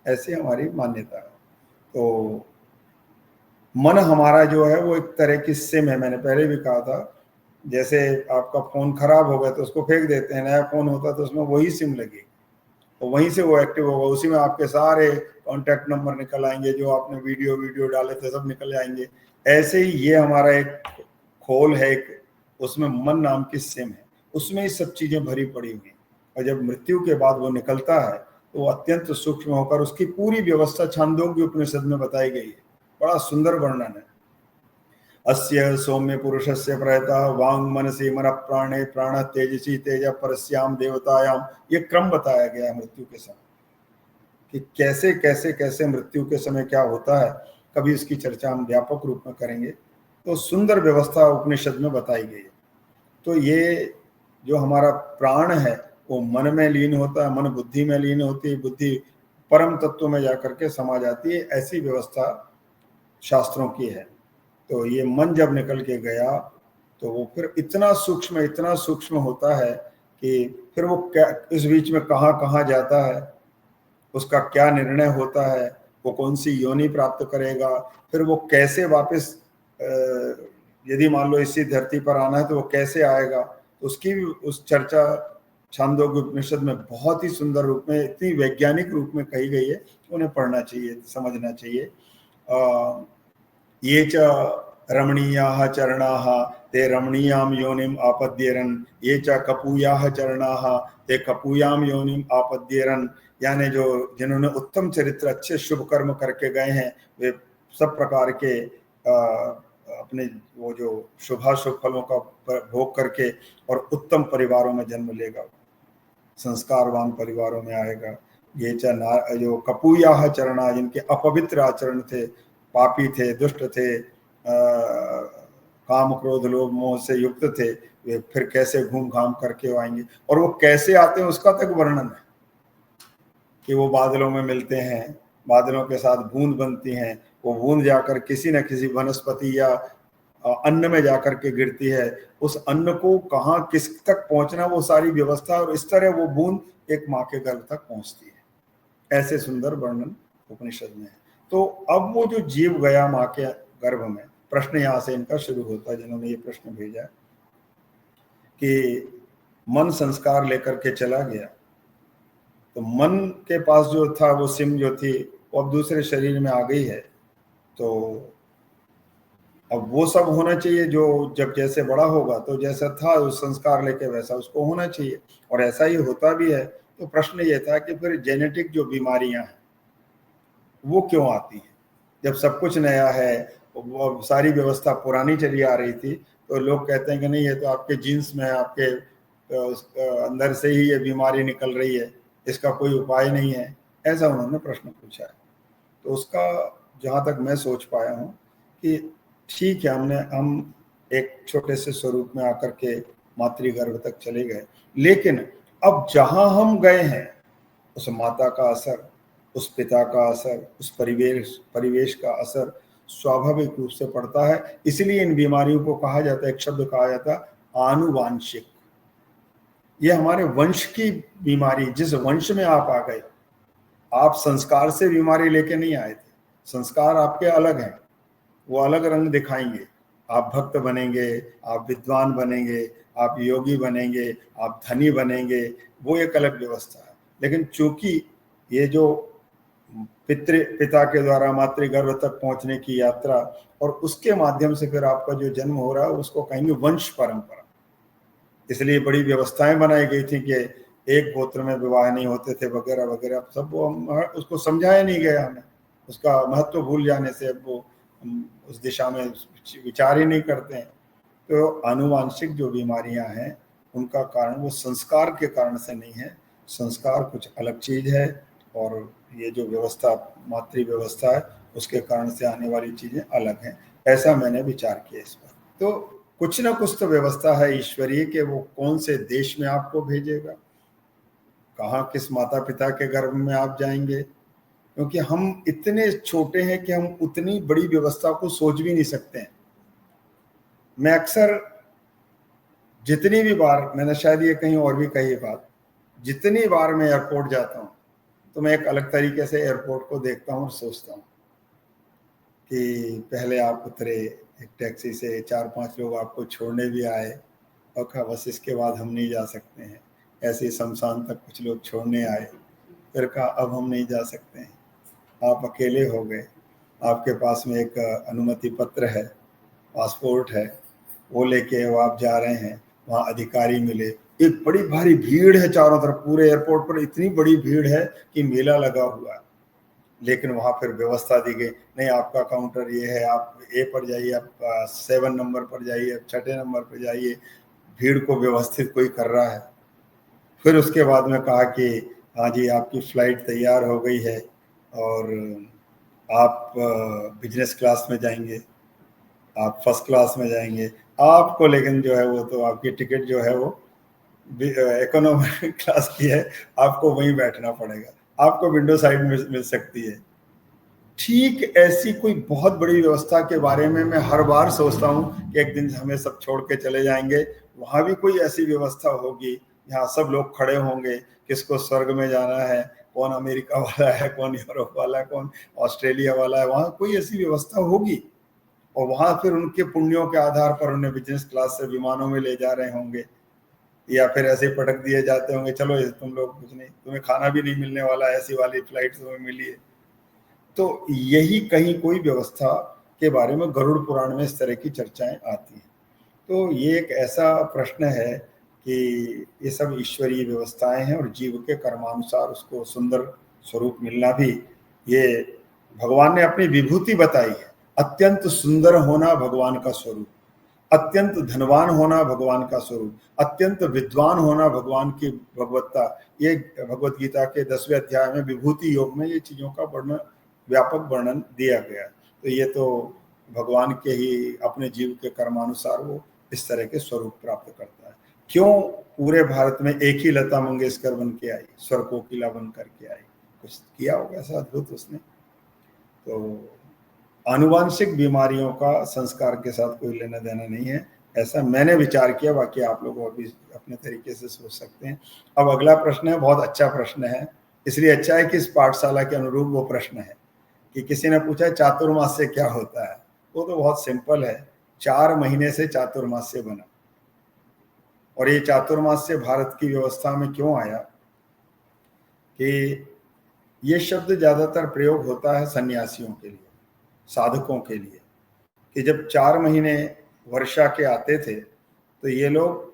है। ऐसी हमारी मान्यता है। तो मन हमारा जो है वो एक तरह की सिम है। मैंने पहले भी कहा था, जैसे आपका फोन खराब हो गया तो उसको फेंक देते हैं, नया फोन होता तो उसमें वही सिम लगेगी, तो वहीं से वो एक्टिव होगा। उसी में आपके सारे कॉन्टैक्ट नंबर निकल आएंगे, जो आपने वीडियो डाले थे सब निकल आएंगे। ऐसे ही ये हमारा एक खोल है, एक उसमें मन नाम की सिम है, उसमें ही सब चीजें भरी पड़ी हुई। और जब मृत्यु के बाद वो निकलता है तो वो अत्यंत सूक्ष्म होकर, उसकी पूरी व्यवस्था छांदोग्य उपनिषद में बताई गई है। बड़ा सुंदर वर्णन है। अस्य सौम्य पुरुषस्य प्रयतः वांग मनसी मन प्राणे प्राण तेजसी तेज परस्याम देवतायाम। ये क्रम बताया गया है मृत्यु के समय कि कैसे कैसे कैसे मृत्यु के समय क्या होता है। कभी इसकी चर्चा हम व्यापक रूप में करेंगे। तो सुंदर व्यवस्था उपनिषद में बताई गई है। तो ये जो हमारा प्राण है वो मन में लीन होता है, मन बुद्धि में लीन होती है, बुद्धि परम तत्व में जाकर के समा जाती है। ऐसी व्यवस्था शास्त्रों की है। तो ये मन जब निकल के गया तो वो फिर इतना सूक्ष्म होता है कि फिर वो क्या, इस बीच में कहाँ कहाँ जाता है, उसका क्या निर्णय होता है, वो कौन सी योनि प्राप्त करेगा, फिर वो कैसे वापस यदि मान लो इसी धरती पर आना है तो वो कैसे आएगा, उसकी भी उस चर्चा छांदोग्य उपनिषद में बहुत ही सुंदर रूप में, इतनी वैज्ञानिक रूप में कही गई है। उन्हें पढ़ना चाहिए, समझना चाहिए। ये च रमणीयाः चरणाः ते रमणीयां योनिम आपद्येरन, ये च कपूयाः चरणाः ते कपूयां योनिम आपद्येरन। यानी जो जिन्होंने उत्तम चरित्र, अच्छे शुभ कर्म करके गए हैं, वे सब प्रकार के अपने वो जो शुभाशुभ फलों का भोग करके और उत्तम परिवारों में जन्म लेगा, संस्कारवान परिवारों में आएगा। ये जो कपूयाः चरणाः, जिनके अपवित्र आचरण थे, पापी थे, दुष्ट थे, काम क्रोध लोभ मोह से युक्त थे, वे फिर कैसे घूम घाम करके आएंगे, और वो कैसे आते हैं उसका तक वर्णन है कि वो बादलों में मिलते हैं, बादलों के साथ बूंद बनती हैं, वो बूंद जाकर किसी न किसी वनस्पति या अन्न में जाकर के गिरती है, उस अन्न को कहाँ किस तक पहुंचना वो सारी व्यवस्था, और इस तरह वो बूंद एक माँ के गर्भ तक पहुंचती है। ऐसे सुंदर वर्णन उपनिषद में है। तो अब वो जो जीव गया माँ के गर्भ में, प्रश्न यहाँ से इनका शुरू होता है, जिन्होंने ये प्रश्न भेजा कि मन संस्कार लेकर के चला गया, तो मन के पास जो था वो सिम जो थी वो अब दूसरे शरीर में आ गई है, तो अब वो सब होना चाहिए जो जब जैसे बड़ा होगा तो जैसा था उस संस्कार लेके वैसा उसको होना चाहिए, और ऐसा ही होता भी है। तो प्रश्न ये था कि फिर जेनेटिक जो बीमारियां हैं वो क्यों आती हैं, जब सब कुछ नया है, वो सारी व्यवस्था पुरानी चली आ रही थी, तो लोग कहते हैं कि नहीं ये तो आपके जीन्स में, आपके अंदर से ही ये बीमारी निकल रही है, इसका कोई उपाय नहीं है, ऐसा उन्होंने प्रश्न पूछा है। तो उसका जहाँ तक मैं सोच पाया हूँ कि ठीक है, हम एक छोटे से स्वरूप में आकर के मातृगर्भ तक चले गए, लेकिन अब जहाँ हम गए हैं उस माता का असर, उस पिता का असर, उस परिवेश का असर स्वाभाविक रूप से पड़ता है। इसलिए इन बीमारियों को कहा जाता है, एक शब्द कहा जाता है आनुवांशिक। ये हमारे वंश की बीमारी, जिस वंश में आप आ गए, आप संस्कार से बीमारी लेके नहीं आए थे, संस्कार आपके अलग हैं, वो अलग रंग दिखाएंगे, आप भक्त बनेंगे, आप विद्वान बनेंगे, आप योगी बनेंगे, आप धनी बनेंगे, वो एक अलग व्यवस्था है। लेकिन चूंकि ये जो पिता के द्वारा मातृगर्भ तक पहुंचने की यात्रा, और उसके माध्यम से फिर आपका जो जन्म हो रहा है उसको कहेंगे वंश परंपरा। इसलिए बड़ी व्यवस्थाएं बनाई गई थी कि एक गोत्र में विवाह नहीं होते थे वगैरह वगैरह, सब वो उसको समझाया नहीं गया हमें, उसका महत्व भूल जाने से अब वो उस दिशा में विचार ही नहीं करते हैं। तो आनुवांशिक जो बीमारियां हैं उनका कारण वो संस्कार के कारण से नहीं है, संस्कार कुछ अलग चीज है, और ये जो व्यवस्था मातृ व्यवस्था है उसके कारण से आने वाली चीजें अलग हैं। ऐसा मैंने विचार किया इस पर। तो कुछ ना कुछ तो व्यवस्था है ईश्वरीय के, वो कौन से देश में आपको भेजेगा, कहाँ किस माता पिता के गर्भ में आप जाएंगे, क्योंकि हम इतने छोटे हैं कि हम उतनी बड़ी व्यवस्था को सोच भी नहीं सकते हैं। मैं अक्सर जितनी भी बार, मैंने शायद ये कहीं और भी कही बात, जितनी बार मैं एयरपोर्ट जाता हूँ तो मैं एक अलग तरीके से एयरपोर्ट को देखता हूँ और सोचता हूँ कि पहले आप उतरे एक टैक्सी से, 4-5 लोग आपको छोड़ने भी आए और कहा बस इसके बाद हम नहीं जा सकते हैं। ऐसे शमशान तक कुछ लोग छोड़ने आए, फिर कहा अब हम नहीं जा सकते हैं, आप अकेले हो गए, आपके पास में एक अनुमति पत्र है, पासपोर्ट है, वो लेके वो आप जा रहे हैं, वहाँ अधिकारी मिले, एक बड़ी भारी भीड़ है चारों तरफ, पूरे एयरपोर्ट पर इतनी बड़ी भीड़ है कि मेला लगा हुआ है, लेकिन वहाँ फिर व्यवस्था दी गई, नहीं आपका काउंटर ये है, आप ए पर जाइए, आप 7 नंबर पर जाइए, आप 6 नंबर पर जाइए, भीड़ को व्यवस्थित कोई कर रहा है। फिर उसके बाद में कहा कि हाँ जी आपकी फ़्लाइट तैयार हो गई है और आप बिजनेस क्लास में जाएंगे, आप फर्स्ट क्लास में जाएंगे, आपको लेकिन जो है वो तो आपकी टिकट जो है वो इकोनॉमी क्लास की है, आपको वहीं बैठना पड़ेगा, आपको विंडो साइड मिल सकती है। ठीक ऐसी कोई बहुत बड़ी व्यवस्था के बारे में मैं हर बार सोचता हूँ कि एक दिन हमें सब छोड़ के चले जाएंगे, वहाँ भी कोई ऐसी व्यवस्था होगी जहाँ सब लोग खड़े होंगे, किसको स्वर्ग में जाना है, कौन अमेरिका वाला है, कौन यूरोप वाला है, कौन ऑस्ट्रेलिया वाला है, वहाँ कोई ऐसी व्यवस्था होगी, और वहाँ फिर उनके पुण्यों के आधार पर उन्हें बिजनेस क्लास से विमानों में ले जा रहे होंगे, या फिर ऐसे ही पटक दिए जाते होंगे, चलो तुम लोग कुछ नहीं, तुम्हें खाना भी नहीं मिलने वाला, ऐसी वाली फ्लाइट तुम्हें मिली है। तो यही कहीं कोई व्यवस्था के बारे में गरुड़ पुराण में इस तरह की चर्चाएं आती हैं। तो ये एक ऐसा प्रश्न है कि ये सब ईश्वरीय व्यवस्थाएं हैं, और जीव के कर्मानुसार उसको सुंदर स्वरूप मिलना भी, ये भगवान ने अपनी विभूति बताई है, अत्यंत सुंदर होना भगवान का स्वरूप, अत्यंत धनवान होना भगवान का स्वरूप, अत्यंत विद्वान होना भगवान की भगवत्ता। ये भगवत गीता के 10वें अध्याय में विभूति योग में ये चीज़ों का वर्णन, व्यापक वर्णन दिया गया। तो ये तो भगवान के ही अपने जीव के कर्मानुसार वो इस तरह के स्वरूप प्राप्त करता है। क्यों पूरे भारत में एक ही लता मंगेशकर बन के आई, स्वर कोकिला बन करके आई? कुछ किया होगा ऐसा अद्भुत उसने। तो आनुवांशिक बीमारियों का संस्कार के साथ कोई लेना देना नहीं है, ऐसा मैंने विचार किया। बाकी आप लोग और भी अपने तरीके से सोच सकते हैं। अब अगला प्रश्न है, बहुत अच्छा प्रश्न है, इसलिए अच्छा है कि इस पाठशाला के अनुरूप वो प्रश्न है कि किसी ने पूछा चातुर्मास्य क्या होता है। वो तो बहुत सिंपल है, 4 महीने से चातुर्मास्य बना। और ये चातुर्मास्य भारत की व्यवस्था में क्यों आया कि ये शब्द ज्यादातर प्रयोग होता है सन्यासियों के लिए, साधकों के लिए, कि जब 4 महीने वर्षा के आते थे तो ये लोग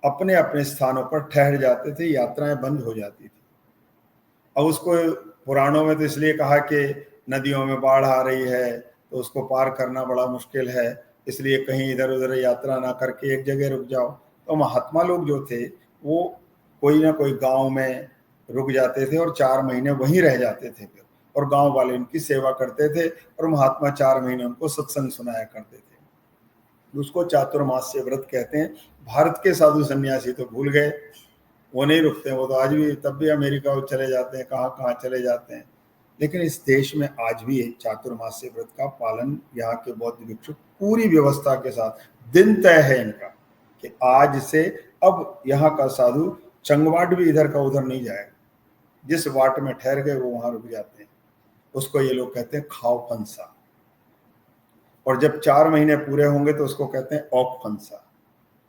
अपने अपने स्थानों पर ठहर जाते थे, यात्राएं बंद हो जाती थी। अब उसको पुराणों में तो इसलिए कहा कि नदियों में बाढ़ आ रही है तो उसको पार करना बड़ा मुश्किल है, इसलिए कहीं इधर उधर यात्रा ना करके एक जगह रुक जाओ। तो महात्मा लोग जो थे वो कोई ना कोई गांव में रुक जाते थे और 4 महीने वहीं रह जाते थे फिर, और गांव वाले उनकी सेवा करते थे और महात्मा 4 महीने उनको सत्संग सुनाया करते थे। उसको चातुर्मास्य व्रत कहते हैं। भारत के साधु सन्यासी तो भूल गए, वो नहीं रुकते हैं, वो तो आज भी, तब भी अमेरिका चले जाते हैं, कहाँ कहाँ चले जाते हैं। लेकिन इस देश में आज भी चातुर्मास्य व्रत का पालन यहाँ के बौद्ध भिक्षु पूरी व्यवस्था के साथ, दिन तय है इनका कि आज से अब यहाँ का साधु चंगवाट भी इधर का उधर नहीं जाएगा, जिस वाट में ठहर गए वो वहां रुक जाते हैं। उसको ये लोग कहते हैं खाओ फंसा। और जब 4 महीने पूरे होंगे तो उसको कहते हैं औक फंसा,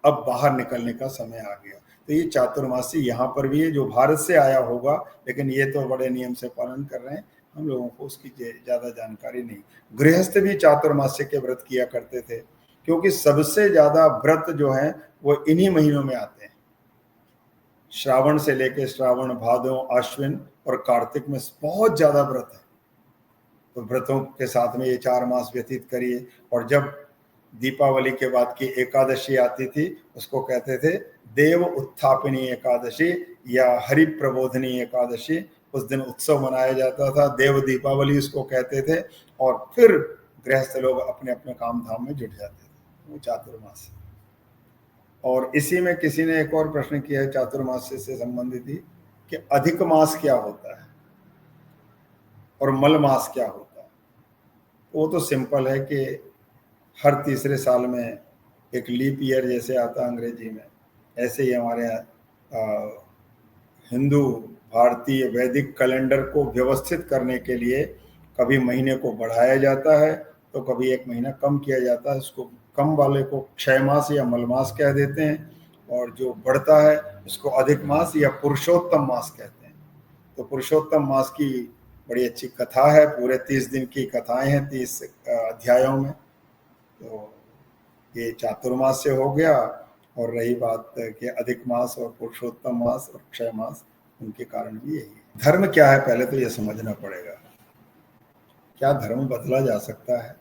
अब बाहर निकलने का समय आ गया। तो ये चातुर्मासी यहाँ पर भी है, जो भारत से आया होगा, लेकिन ये तो बड़े नियम से पालन कर रहे हैं, हम लोगों को उसकी ज्यादा जानकारी नहीं। गृहस्थ भी चातुर्मास्य के व्रत किया करते थे, क्योंकि सबसे ज्यादा व्रत जो है वो इन्हीं महीनों में आते हैं। श्रावण से लेके श्रावण, भादो, आश्विन और कार्तिक में बहुत ज्यादा व्रत है। तो व्रतों के साथ में ये 4 मास व्यतीत करिए। और जब दीपावली के बाद की एकादशी आती थी उसको कहते थे देव उत्थापिनी एकादशी या हरि प्रबोधनी एकादशी। उस दिन उत्सव मनाया जाता था, देव दीपावली उसको कहते थे। और फिर गृहस्थ लोग अपने अपने काम धाम में जुट जाते थे, वो चातुर्मास। और इसी में किसी ने एक और प्रश्न किया है चातुर्मास से संबंधित ही, कि अधिक मास क्या होता है और मल मास क्या होता है। वो तो सिंपल है कि हर तीसरे साल में एक लीप ईयर जैसे आता है अंग्रेजी में, ऐसे ही हमारे यहाँ हिंदू भारतीय वैदिक कैलेंडर को व्यवस्थित करने के लिए कभी महीने को बढ़ाया जाता है तो कभी एक महीना कम किया जाता है। उसको कम वाले को क्षय मास या मलमास कह देते हैं, और जो बढ़ता है उसको अधिक मास या पुरुषोत्तम मास कहते हैं। तो पुरुषोत्तम मास की बड़ी अच्छी कथा है, पूरे 30 दिन की कथाएं हैं 30 अध्यायों में। तो ये चातुर्मास से हो गया। और रही बात कि अधिक मास और पुरुषोत्तम मास और क्षय मास, उनके कारण भी यही है। धर्म क्या है पहले तो ये समझना पड़ेगा। क्या धर्म बदला जा सकता है?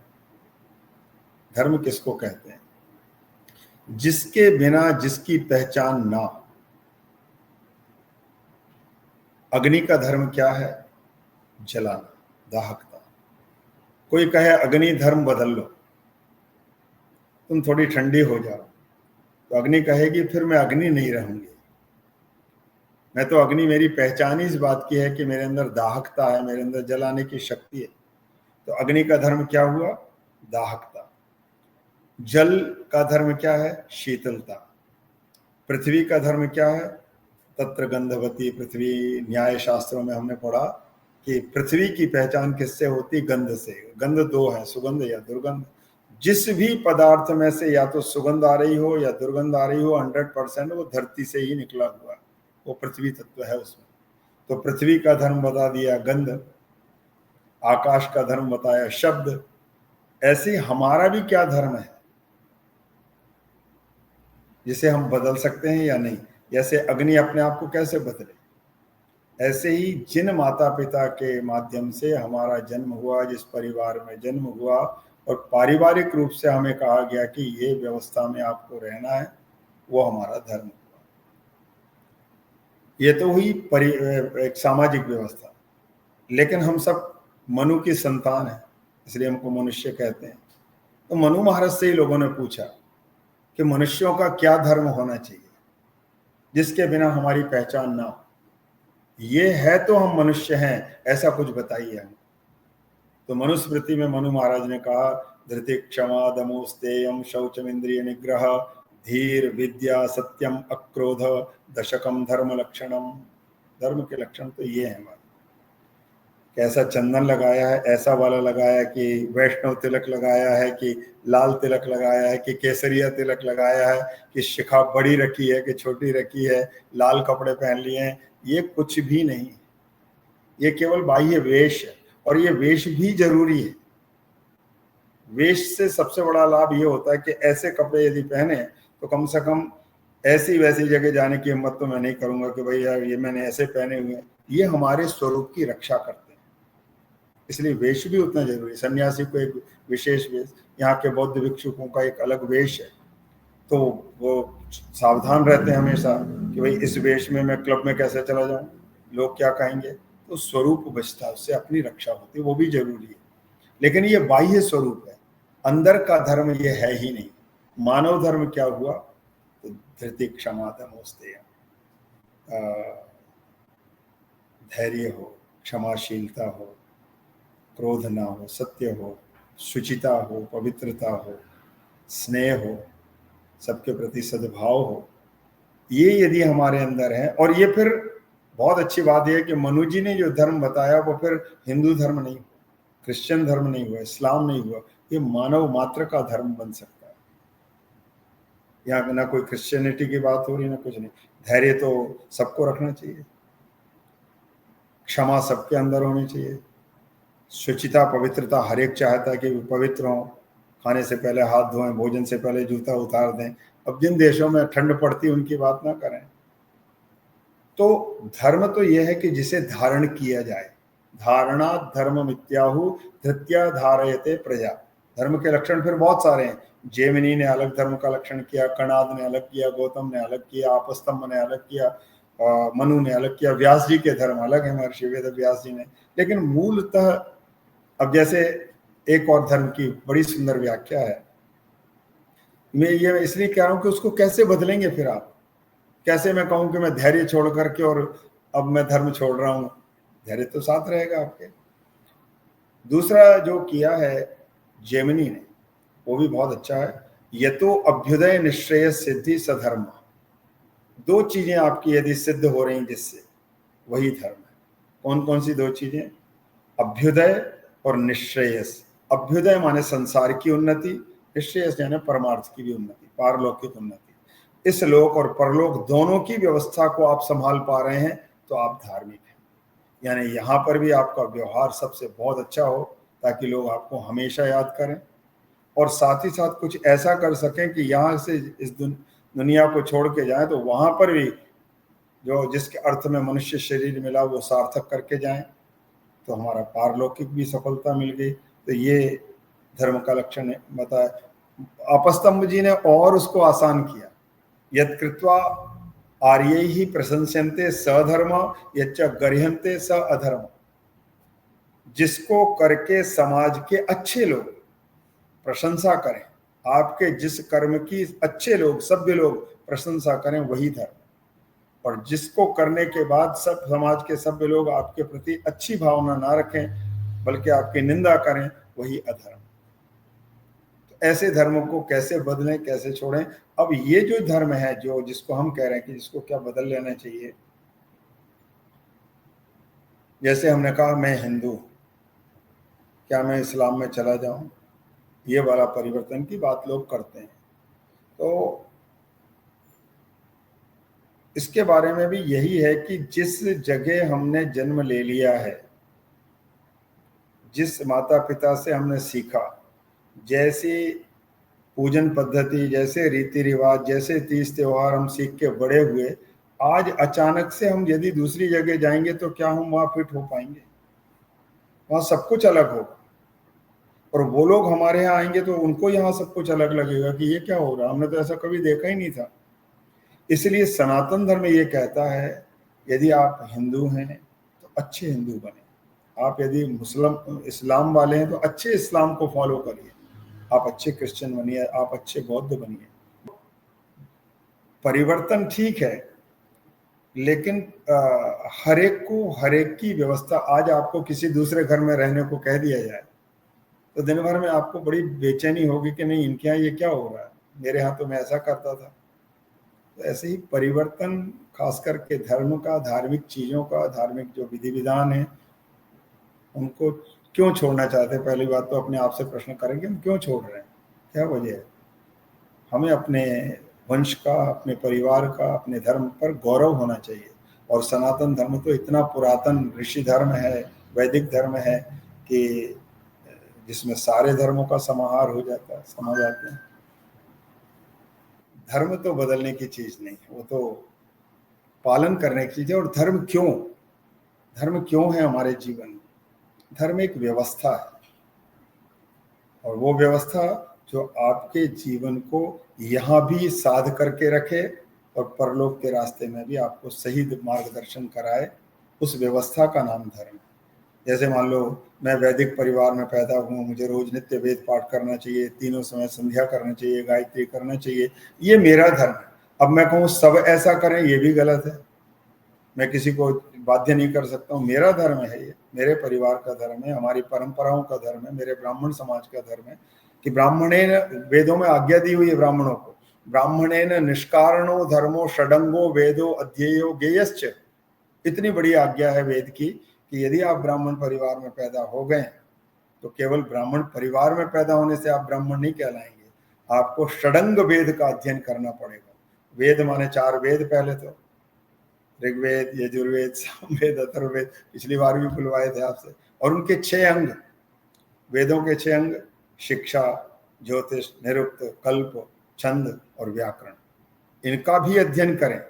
धर्म किसको कहते हैं? जिसके बिना जिसकी पहचान ना। अग्नि का धर्म क्या है? जलाना, दाहकता। कोई कहे अग्नि धर्म बदल लो, तुम थोड़ी ठंडी हो जाओ, तो अग्नि कहेगी फिर मैं अग्नि नहीं रहूंगी। मैं तो अग्नि, मेरी पहचान ही इस बात की है कि मेरे अंदर दाहकता है, मेरे अंदर जलाने की शक्ति है। तो अग्नि का धर्म क्या हुआ? दाहकता। जल का धर्म क्या है? शीतलता। पृथ्वी का धर्म क्या है? तत्र गंधवती पृथ्वी। न्याय शास्त्रों में हमने पढ़ा कि पृथ्वी की पहचान किससे होती? गंध से। गंध 2 है, सुगंध या दुर्गंध। जिस भी पदार्थ में से या तो सुगंध आ रही हो या दुर्गंध आ रही हो, 100% वो धरती से ही निकला हुआ, वो पृथ्वी तत्व है उसमें। तो पृथ्वी का धर्म बता दिया गंध, आकाश का धर्म बताया शब्द। ऐसे हमारा भी क्या धर्म है जिसे हम बदल सकते हैं या नहीं? जैसे अग्नि अपने आप को कैसे बदले, ऐसे ही जिन माता पिता के माध्यम से हमारा जन्म हुआ, जिस परिवार में जन्म हुआ और पारिवारिक रूप से हमें कहा गया कि ये व्यवस्था में आपको रहना है, वो हमारा धर्म हुआ। ये तो हुई एक सामाजिक व्यवस्था। लेकिन हम सब मनु की संतान है, इसलिए हमको मनुष्य कहते हैं। तो मनु महाराज से ही लोगों ने पूछा कि मनुष्यों का क्या धर्म होना चाहिए जिसके बिना हमारी पहचान ना हो, ये है तो हम मनुष्य हैं, ऐसा कुछ बताइए हम। तो मनुस्मृति में मनु महाराज ने कहा, धृति क्षमा दमो स्तेयम शौचम इंद्रिय निग्रह धीर विद्या सत्यम अक्रोध दशकम धर्म लक्षणम। धर्म के लक्षण तो ये हैं। कैसा चंदन लगाया है, ऐसा वाला लगाया कि वैष्णव तिलक लगाया है कि लाल तिलक लगाया है कि केसरिया तिलक लगाया है कि शिखा बड़ी रखी है कि छोटी रखी है, लाल कपड़े पहन लिए हैं, ये कुछ भी नहीं। ये केवल बाह्य वेश है, और ये वेश भी जरूरी है। वेश से सबसे बड़ा लाभ ये होता है कि ऐसे कपड़े यदि पहने तो कम से कम ऐसी वैसी जगह जाने की हिम्मत तो मैं नहीं करूंगा कि भाई यार ये मैंने ऐसे पहने हुए हैं। ये हमारे स्वरूप की रक्षा करते हैं, इसलिए वेश भी उतना जरूरी है। सन्यासी को एक विशेष वेश, यहाँ के बौद्ध भिक्षुकों का एक अलग वेश है, तो वो सावधान रहते हैं हमेशा कि भाई इस वेश में मैं क्लब में कैसे चला जाऊं, लोग क्या कहेंगे। तो स्वरूप बचता है, उससे अपनी रक्षा होती है, वो भी जरूरी है। लेकिन ये बाह्य स्वरूप है, अंदर का धर्म ये है ही नहीं। मानव धर्म क्या हुआ, तो धृति क्षमा दमो स्तेय, धैर्य हो, क्षमाशीलता हो, क्रोध ना हो, सत्य हो, शुचिता हो, पवित्रता हो, स्नेह हो, सबके प्रति सद्भाव हो। ये यदि हमारे अंदर है, और ये फिर बहुत अच्छी बात यह है कि मनु जी ने जो धर्म बताया वो फिर हिंदू धर्म नहीं हुआ, क्रिश्चियन धर्म नहीं हुआ, इस्लाम नहीं हुआ, ये मानव मात्र का धर्म बन सकता है। यहाँ ना कोई क्रिश्चियनिटी की बात हो रही ना कुछ नहीं। धैर्य तो सबको रखना चाहिए, क्षमा सबके अंदर होनी चाहिए, शुचिता पवित्रता हर एक चाहता है कि वो पवित्र हों, खाने से पहले हाथ धोएं, भोजन से पहले जूता उतार दें। अब जिन देशों में ठंड पड़ती है उनकी बात ना करें। तो धर्म तो यह है कि जिसे धारण किया जाए, धारणा धर्म मित्याहु धृत्या धारयते प्रजा। धर्म के लक्षण फिर बहुत सारे हैं। जेमिनी ने अलग धर्म का लक्षण किया, कणाद ने अलग किया, गौतम ने अलग किया, आपस्तंभ ने अलग किया, मनु ने अलग किया, व्यास जी के धर्म अलग है, महर्षि वेद व्यास जी ने। लेकिन मूलतः अब जैसे एक और धर्म की बड़ी सुंदर व्याख्या है, मैं ये इसलिए कह रहा हूं कि उसको कैसे बदलेंगे फिर आप। कैसे मैं कहूं कि मैं धैर्य छोड़ करके और अब मैं धर्म छोड़ रहा हूं, धैर्य तो साथ रहेगा आपके। दूसरा जो किया है जेमिनी ने वो भी बहुत अच्छा है, ये तो अभ्युदय निश्चय सिद्धि सधर्म। दो चीजें आपकी यदि सिद्ध हो रही जिससे, वही धर्म है। कौन कौन सी दो चीजें, अभ्युदय और निश्रेयस। अभ्युदय माने संसार की उन्नति, निश्रेयस यानी परमार्थ की भी उन्नति, पारलौकिक उन्नति। इस लोक और परलोक दोनों की व्यवस्था को आप संभाल पा रहे हैं तो आप धार्मिक हैं। यानी यहाँ पर भी आपका व्यवहार सबसे बहुत अच्छा हो ताकि लोग आपको हमेशा याद करें, और साथ ही साथ कुछ ऐसा कर सकें कि यहाँ से इस दुनिया को छोड़ के जाएं तो वहाँ पर भी जो जिसके अर्थ में मनुष्य शरीर मिला वो सार्थक करके जाएं, तो हमारा पारलौकिक भी सफलता मिल गई। तो ये धर्म का लक्षण बताया। आपस्तंभ जी ने और उसको आसान किया, यत् कृत्वा आर्य ही प्रशंसन्ते सधर्म यच्च गर्ह्यन्ते स अधर्म। जिसको करके समाज के अच्छे लोग प्रशंसा करें, आपके जिस कर्म की अच्छे लोग सभ्य लोग प्रशंसा करें वही धर्म, और जिसको करने के बाद सब समाज के सभ्य लोग आपके प्रति अच्छी भावना ना रखें बल्कि आपकी निंदा करें वही अधर्म। तो ऐसे धर्मों को कैसे बदलें, कैसे छोड़ें। अब ये जो धर्म है जो जिसको हम कह रहे हैं कि जिसको क्या बदल लेना चाहिए, जैसे हमने कहा मैं हिंदू, क्या मैं इस्लाम में चला जाऊं, ये वाला परिवर्तन की बात लोग करते हैं। तो इसके बारे में भी यही है कि जिस जगह हमने जन्म ले लिया है, जिस माता पिता से हमने सीखा, जैसी पूजन पद्धति, जैसे रीति रिवाज, जैसे तीज त्योहार हम सीख के बड़े हुए, आज अचानक से हम यदि दूसरी जगह जाएंगे तो क्या हम वहाँ फिट हो पाएंगे? वहाँ सब कुछ अलग होगा, और वो लोग हमारे यहाँ आएंगे तो उनको यहाँ सब कुछ अलग लगेगा कि ये क्या हो रहा, हमने तो ऐसा कभी देखा ही नहीं था। इसलिए सनातन धर्म ये कहता है यदि आप हिंदू हैं तो अच्छे हिंदू बने, आप यदि मुस्लिम इस्लाम वाले हैं तो अच्छे इस्लाम को फॉलो करिए, आप अच्छे क्रिश्चियन बनिए, आप अच्छे बौद्ध बनिए। परिवर्तन ठीक है, लेकिन हर एक को हर एक की व्यवस्था, आज आपको किसी दूसरे घर में रहने को कह दिया जाए तो दिन भर में आपको बड़ी बेचैनी होगी कि नहीं, इनके यहाँ ये क्या हो रहा है, मेरे यहाँ तो मैं ऐसा करता था। तो ऐसे ही परिवर्तन, खास करके धर्म का, धार्मिक चीज़ों का, धार्मिक जो विधि विधान है, उनको क्यों छोड़ना चाहते हैं? पहली बात तो अपने आप से प्रश्न करेंगे, हम क्यों छोड़ रहे हैं, क्या वजह है? हमें अपने वंश का, अपने परिवार का, अपने धर्म पर गौरव होना चाहिए। और सनातन धर्म तो इतना पुरातन ऋषि धर्म है, वैदिक धर्म है कि जिसमें सारे धर्मों का समाहार हो जाता है, समा जाते हैं। धर्म तो बदलने की चीज नहीं, वो तो पालन करने की चीज है। और धर्म क्यों है हमारे जीवन में? धर्म एक व्यवस्था है, और वो व्यवस्था जो आपके जीवन को यहाँ भी साध करके रखे और परलोक के रास्ते में भी आपको सही मार्गदर्शन कराए, उस व्यवस्था का नाम धर्म है। जैसे मान लो मैं वैदिक परिवार में पैदा हुआ, मुझे रोज नित्य वेद पाठ करना चाहिए, तीनों समय संध्या करना चाहिए, गायत्री करना चाहिए, ये मेरा धर्म है। अब मैं कहूँ सब ऐसा करें, ये भी गलत है, मैं किसी को बाध्य नहीं कर सकता हूँ। मेरा धर्म है, ये मेरे परिवार का धर्म है, हमारी परंपराओं का धर्म है, मेरे ब्राह्मण समाज का धर्म है कि ब्राह्मणेन, वेदों में आज्ञा दी हुई है ब्राह्मणों को, ब्राह्मणेन निष्कारणो धर्मो षडंगो वेदो अध्येयो ज्ञेयश्च। इतनी बड़ी आज्ञा है वेद की कि यदि आप ब्राह्मण परिवार में पैदा हो गए तो केवल ब्राह्मण परिवार में पैदा होने से आप ब्राह्मण नहीं कहलाएंगे, आपको षडंग वेद का अध्ययन करना पड़ेगा। वेद माने 4 वेद, पहले तो ऋग्वेद, यजुर्वेद, सामवेद, अथर्ववेद, पिछली बार भी बुलवाए थे आपसे, और उनके 6 अंग, वेदों के 6 अंग, शिक्षा, ज्योतिष, निरुक्त, कल्प, छंद और व्याकरण, इनका भी अध्ययन करें।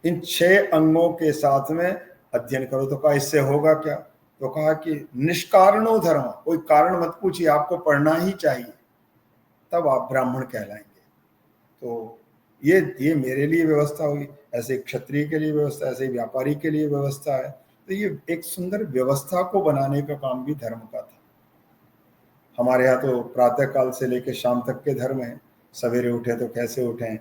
इन 6 अंगों के साथ में अध्ययन करो। तो कहा इससे होगा क्या? तो कहा कि निष्कारणो धर्म, कोई कारण मत पूछिए, आपको पढ़ना ही चाहिए, तब आप ब्राह्मण कहलाएंगे। तो ये मेरे लिए व्यवस्था हुई, ऐसे क्षत्रिय के लिए व्यवस्था, ऐसे व्यापारी के लिए व्यवस्था है। तो ये एक सुंदर व्यवस्था को बनाने का काम भी धर्म का था। हमारे यहाँ तो प्रातः काल से लेकर शाम तक के धर्म है। सवेरे उठे तो कैसे उठें,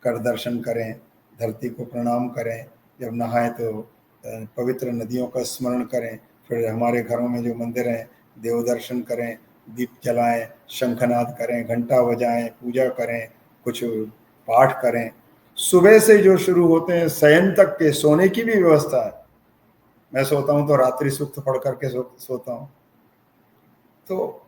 कर दर्शन करें, धरती को प्रणाम करें, जब नहाएं तो पवित्र नदियों का स्मरण करें, फिर हमारे घरों में जो मंदिर हैं देव दर्शन करें, दीप जलाएं, शंखनाद करें, घंटा बजाएं, पूजा करें, कुछ पाठ करें। सुबह से जो शुरू होते हैं शयन तक के, सोने की भी व्यवस्था है। मैं सोता हूँ तो रात्रि सूक्त पढ़ करके सोता हूँ। तो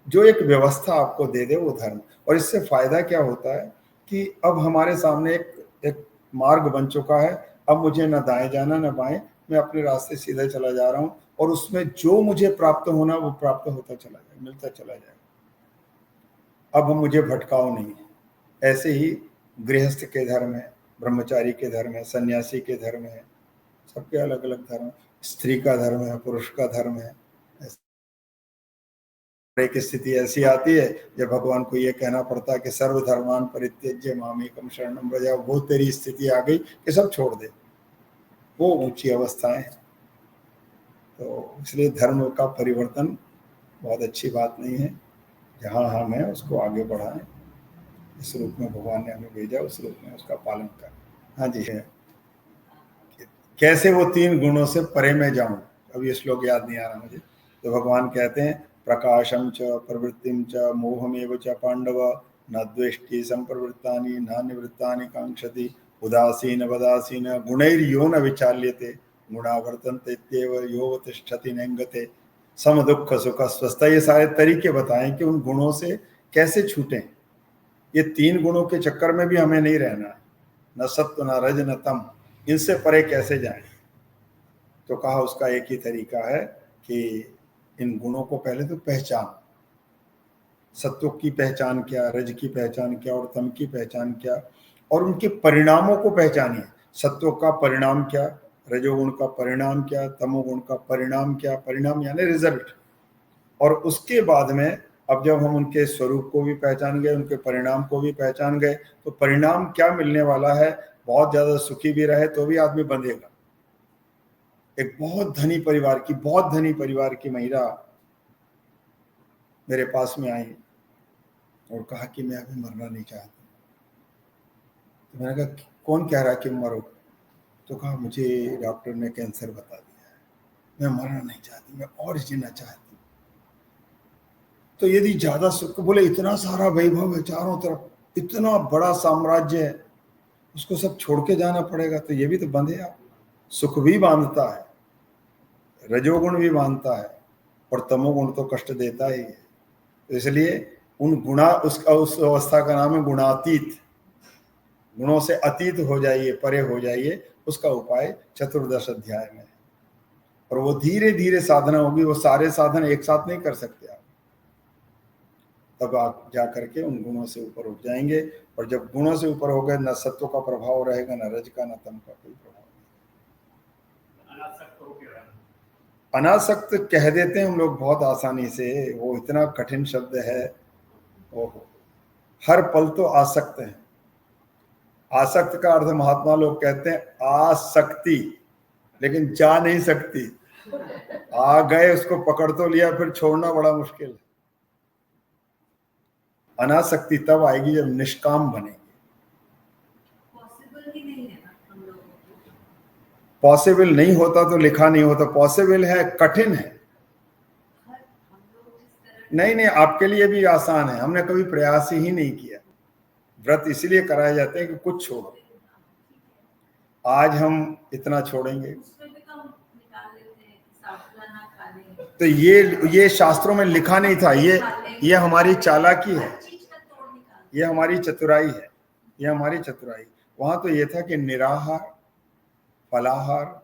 जो एक व्यवस्था आपको दे दे वो धर्म। और इससे फायदा क्या होता है कि अब हमारे सामने एक मार्ग बन चुका है। अब मुझे ना दाएं जाना ना बाएं, मैं अपने रास्ते सीधे चला जा रहा हूं, और उसमें जो मुझे प्राप्त होना वो प्राप्त होता चला जाए, मिलता चला जाए। अब हम मुझे भटकाओ नहीं है। ऐसे ही गृहस्थ के धर्म है, ब्रह्मचारी के धर्म है, सन्यासी के धर्म है, सबके अलग अलग धर्म। स्त्री का धर्म है, पुरुष का धर्म है। एक स्थिति ऐसी आती है जब भगवान को ये कहना पड़ता है कि सर्वधर्मान परित्यज्य मामेकम शरणम व्रज, वो तेरी स्थिति आ गई कि सब छोड़ दे, वो ऊंची अवस्थाएं। तो इसलिए धर्म का परिवर्तन बहुत अच्छी बात नहीं है। जहाँ हम हैं उसको आगे बढ़ाएं, इस रूप में भगवान ने हमें भेजा, उस रूप में उसका पालन करें। हाँ जी है, कैसे वो 3 गुणों से परे में जाऊं, अब ये श्लोक याद नहीं आ रहा मुझे। तो भगवान कहते हैं प्रकाशम च प्रवृत्तिम च मोहमेव च पांडव, न द्वेष्टि संप्रवृत्तानि न निवृत्तानि कांक्षति, उदासीन वदासीन गुणैर्यो न विचाल्यते, गुणावर्तन्ते इत्येव यो तिष्ठति नेंगते, सम दुख सुख स्वस्थ। ये सारे तरीके बताएं कि उन गुणों से कैसे छूटें। ये 3 गुणों के चक्कर में भी हमें नहीं रहना है, न सत्व न रज न तम, इनसे परे कैसे जाएं। तो कहा उसका एक ही तरीका है कि इन गुणों को पहले तो पहचान, सत्व की पहचान क्या, रज की पहचान क्या और तम की पहचान क्या, और उनके परिणामों को पहचानिए। सत्व का परिणाम क्या, रजोगुण का परिणाम क्या, तमोगुण का परिणाम क्या, परिणाम यानी रिजल्ट। और उसके बाद में अब जब हम उनके स्वरूप को भी पहचान गए, उनके परिणाम को भी पहचान गए, तो परिणाम क्या मिलने वाला है, बहुत ज्यादा सुखी भी रहे तो भी आदमी बंधेगा। एक बहुत धनी परिवार की महिला मेरे पास में आई, और कहा कि मैं अभी मरना नहीं चाहती। तो मैंने कहा कौन कह रहा है कि मरो? तो कहा मुझे डॉक्टर ने कैंसर बता दिया है, मैं मरना नहीं चाहती, मैं और जीना चाहती। तो यदि ज्यादा सुख, बोले इतना सारा वैभव है चारों तरफ, इतना बड़ा साम्राज्य है, उसको सब छोड़ के जाना पड़ेगा, तो ये भी तो बंधे आप। सुख भी बांधता है, रजोगुण भी बांधता है, और तमोगुण तो कष्ट देता ही है। तो इसलिए उन गुणा उसका उस अवस्था का नाम है गुणातीत। गुणों से अतीत हो जाइए, परे हो जाइए, उसका उपाय चतुर्दश अध्याय में है। और वो धीरे धीरे साधना होगी, वो सारे साधन एक साथ नहीं कर सकते आप। तब आप जा करके उन गुणों से ऊपर उठ जाएंगे। और जब गुणों से ऊपर हो गए, न सत्व का प्रभाव रहेगा, न रज का, न तम का कोई प्रभाव नहीं। अनासक्त कह देते हैं हम लोग बहुत आसानी से, वो इतना कठिन शब्द है। ओहो, हर पल तो आसक्त है। आसक्त का अर्थ महात्मा लोग कहते हैं आसक्ति, लेकिन जा नहीं सकती। आ गए, उसको पकड़ तो लिया, फिर छोड़ना बड़ा मुश्किल है। अनासक्ति तब आएगी जब निष्काम बनेगी। पॉसिबल नहीं होता तो लिखा नहीं होता, पॉसिबल है, कठिन है। नहीं नहीं, आपके लिए भी आसान है, हमने कभी प्रयास ही नहीं किया। व्रत इसलिए कराए जाते हैं कि कुछ छोड़ो। आज हम इतना छोड़ेंगे, तो ये शास्त्रों में लिखा नहीं था। ये हमारी चालाकी है, ये हमारी चतुराई है, ये हमारी चतुराई। वहां तो ये था कि निराहार, फलाहार,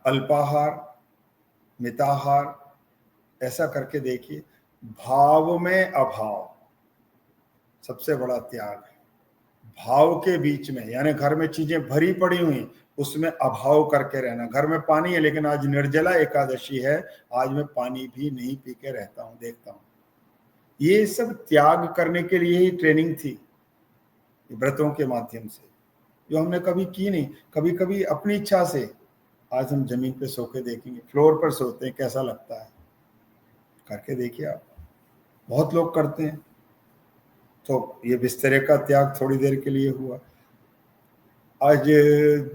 अल्पाहार, मिताहार, ऐसा करके देखिए। भाव में अभाव सबसे बड़ा त्याग है। भाव के बीच में, यानी घर में चीजें भरी पड़ी हुई, उसमें अभाव करके रहना। घर में पानी है, लेकिन आज निर्जला एकादशी है, आज मैं पानी भी नहीं पी के रहता हूं, देखता हूं। ये सब त्याग करने के लिए ही ट्रेनिंग थी, व्रतों के माध्यम से, जो हमने कभी की नहीं। कभी कभी अपनी इच्छा से, आज हम जमीन पे सो के देखेंगे, फ्लोर पर सोते हैं, कैसा लगता है, करके देखिए आप। बहुत लोग करते हैं। तो ये बिस्तरे का त्याग थोड़ी देर के लिए हुआ। आज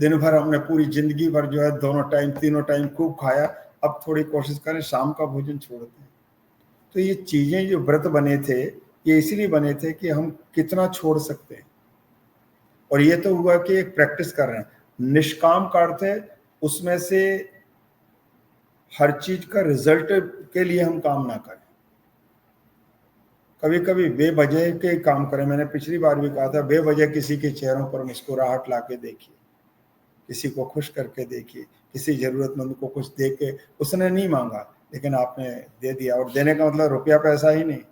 दिन भर हमने पूरी जिंदगी भर जो है दोनों टाइम तीनों टाइम खूब खाया, अब थोड़ी कोशिश करें शाम का भोजन छोड़ दें। तो ये चीजें जो व्रत बने थे, ये इसीलिए बने थे कि हम कितना छोड़ सकते हैं। और ये तो हुआ कि एक प्रैक्टिस कर रहे हैं। निष्काम का अर्थ है उसमें से हर चीज का रिजल्ट के लिए हम काम ना करें। कभी कभी बेवजह के काम करें। मैंने पिछली बार भी कहा था, बेवजह किसी के चेहरों पर मुस्कुराहट ला के देखिए, किसी को खुश करके देखिए, किसी जरूरतमंद को कुछ दे के, उसने नहीं मांगा लेकिन आपने दे दिया। और देने का मतलब रुपया पैसा ही नहीं,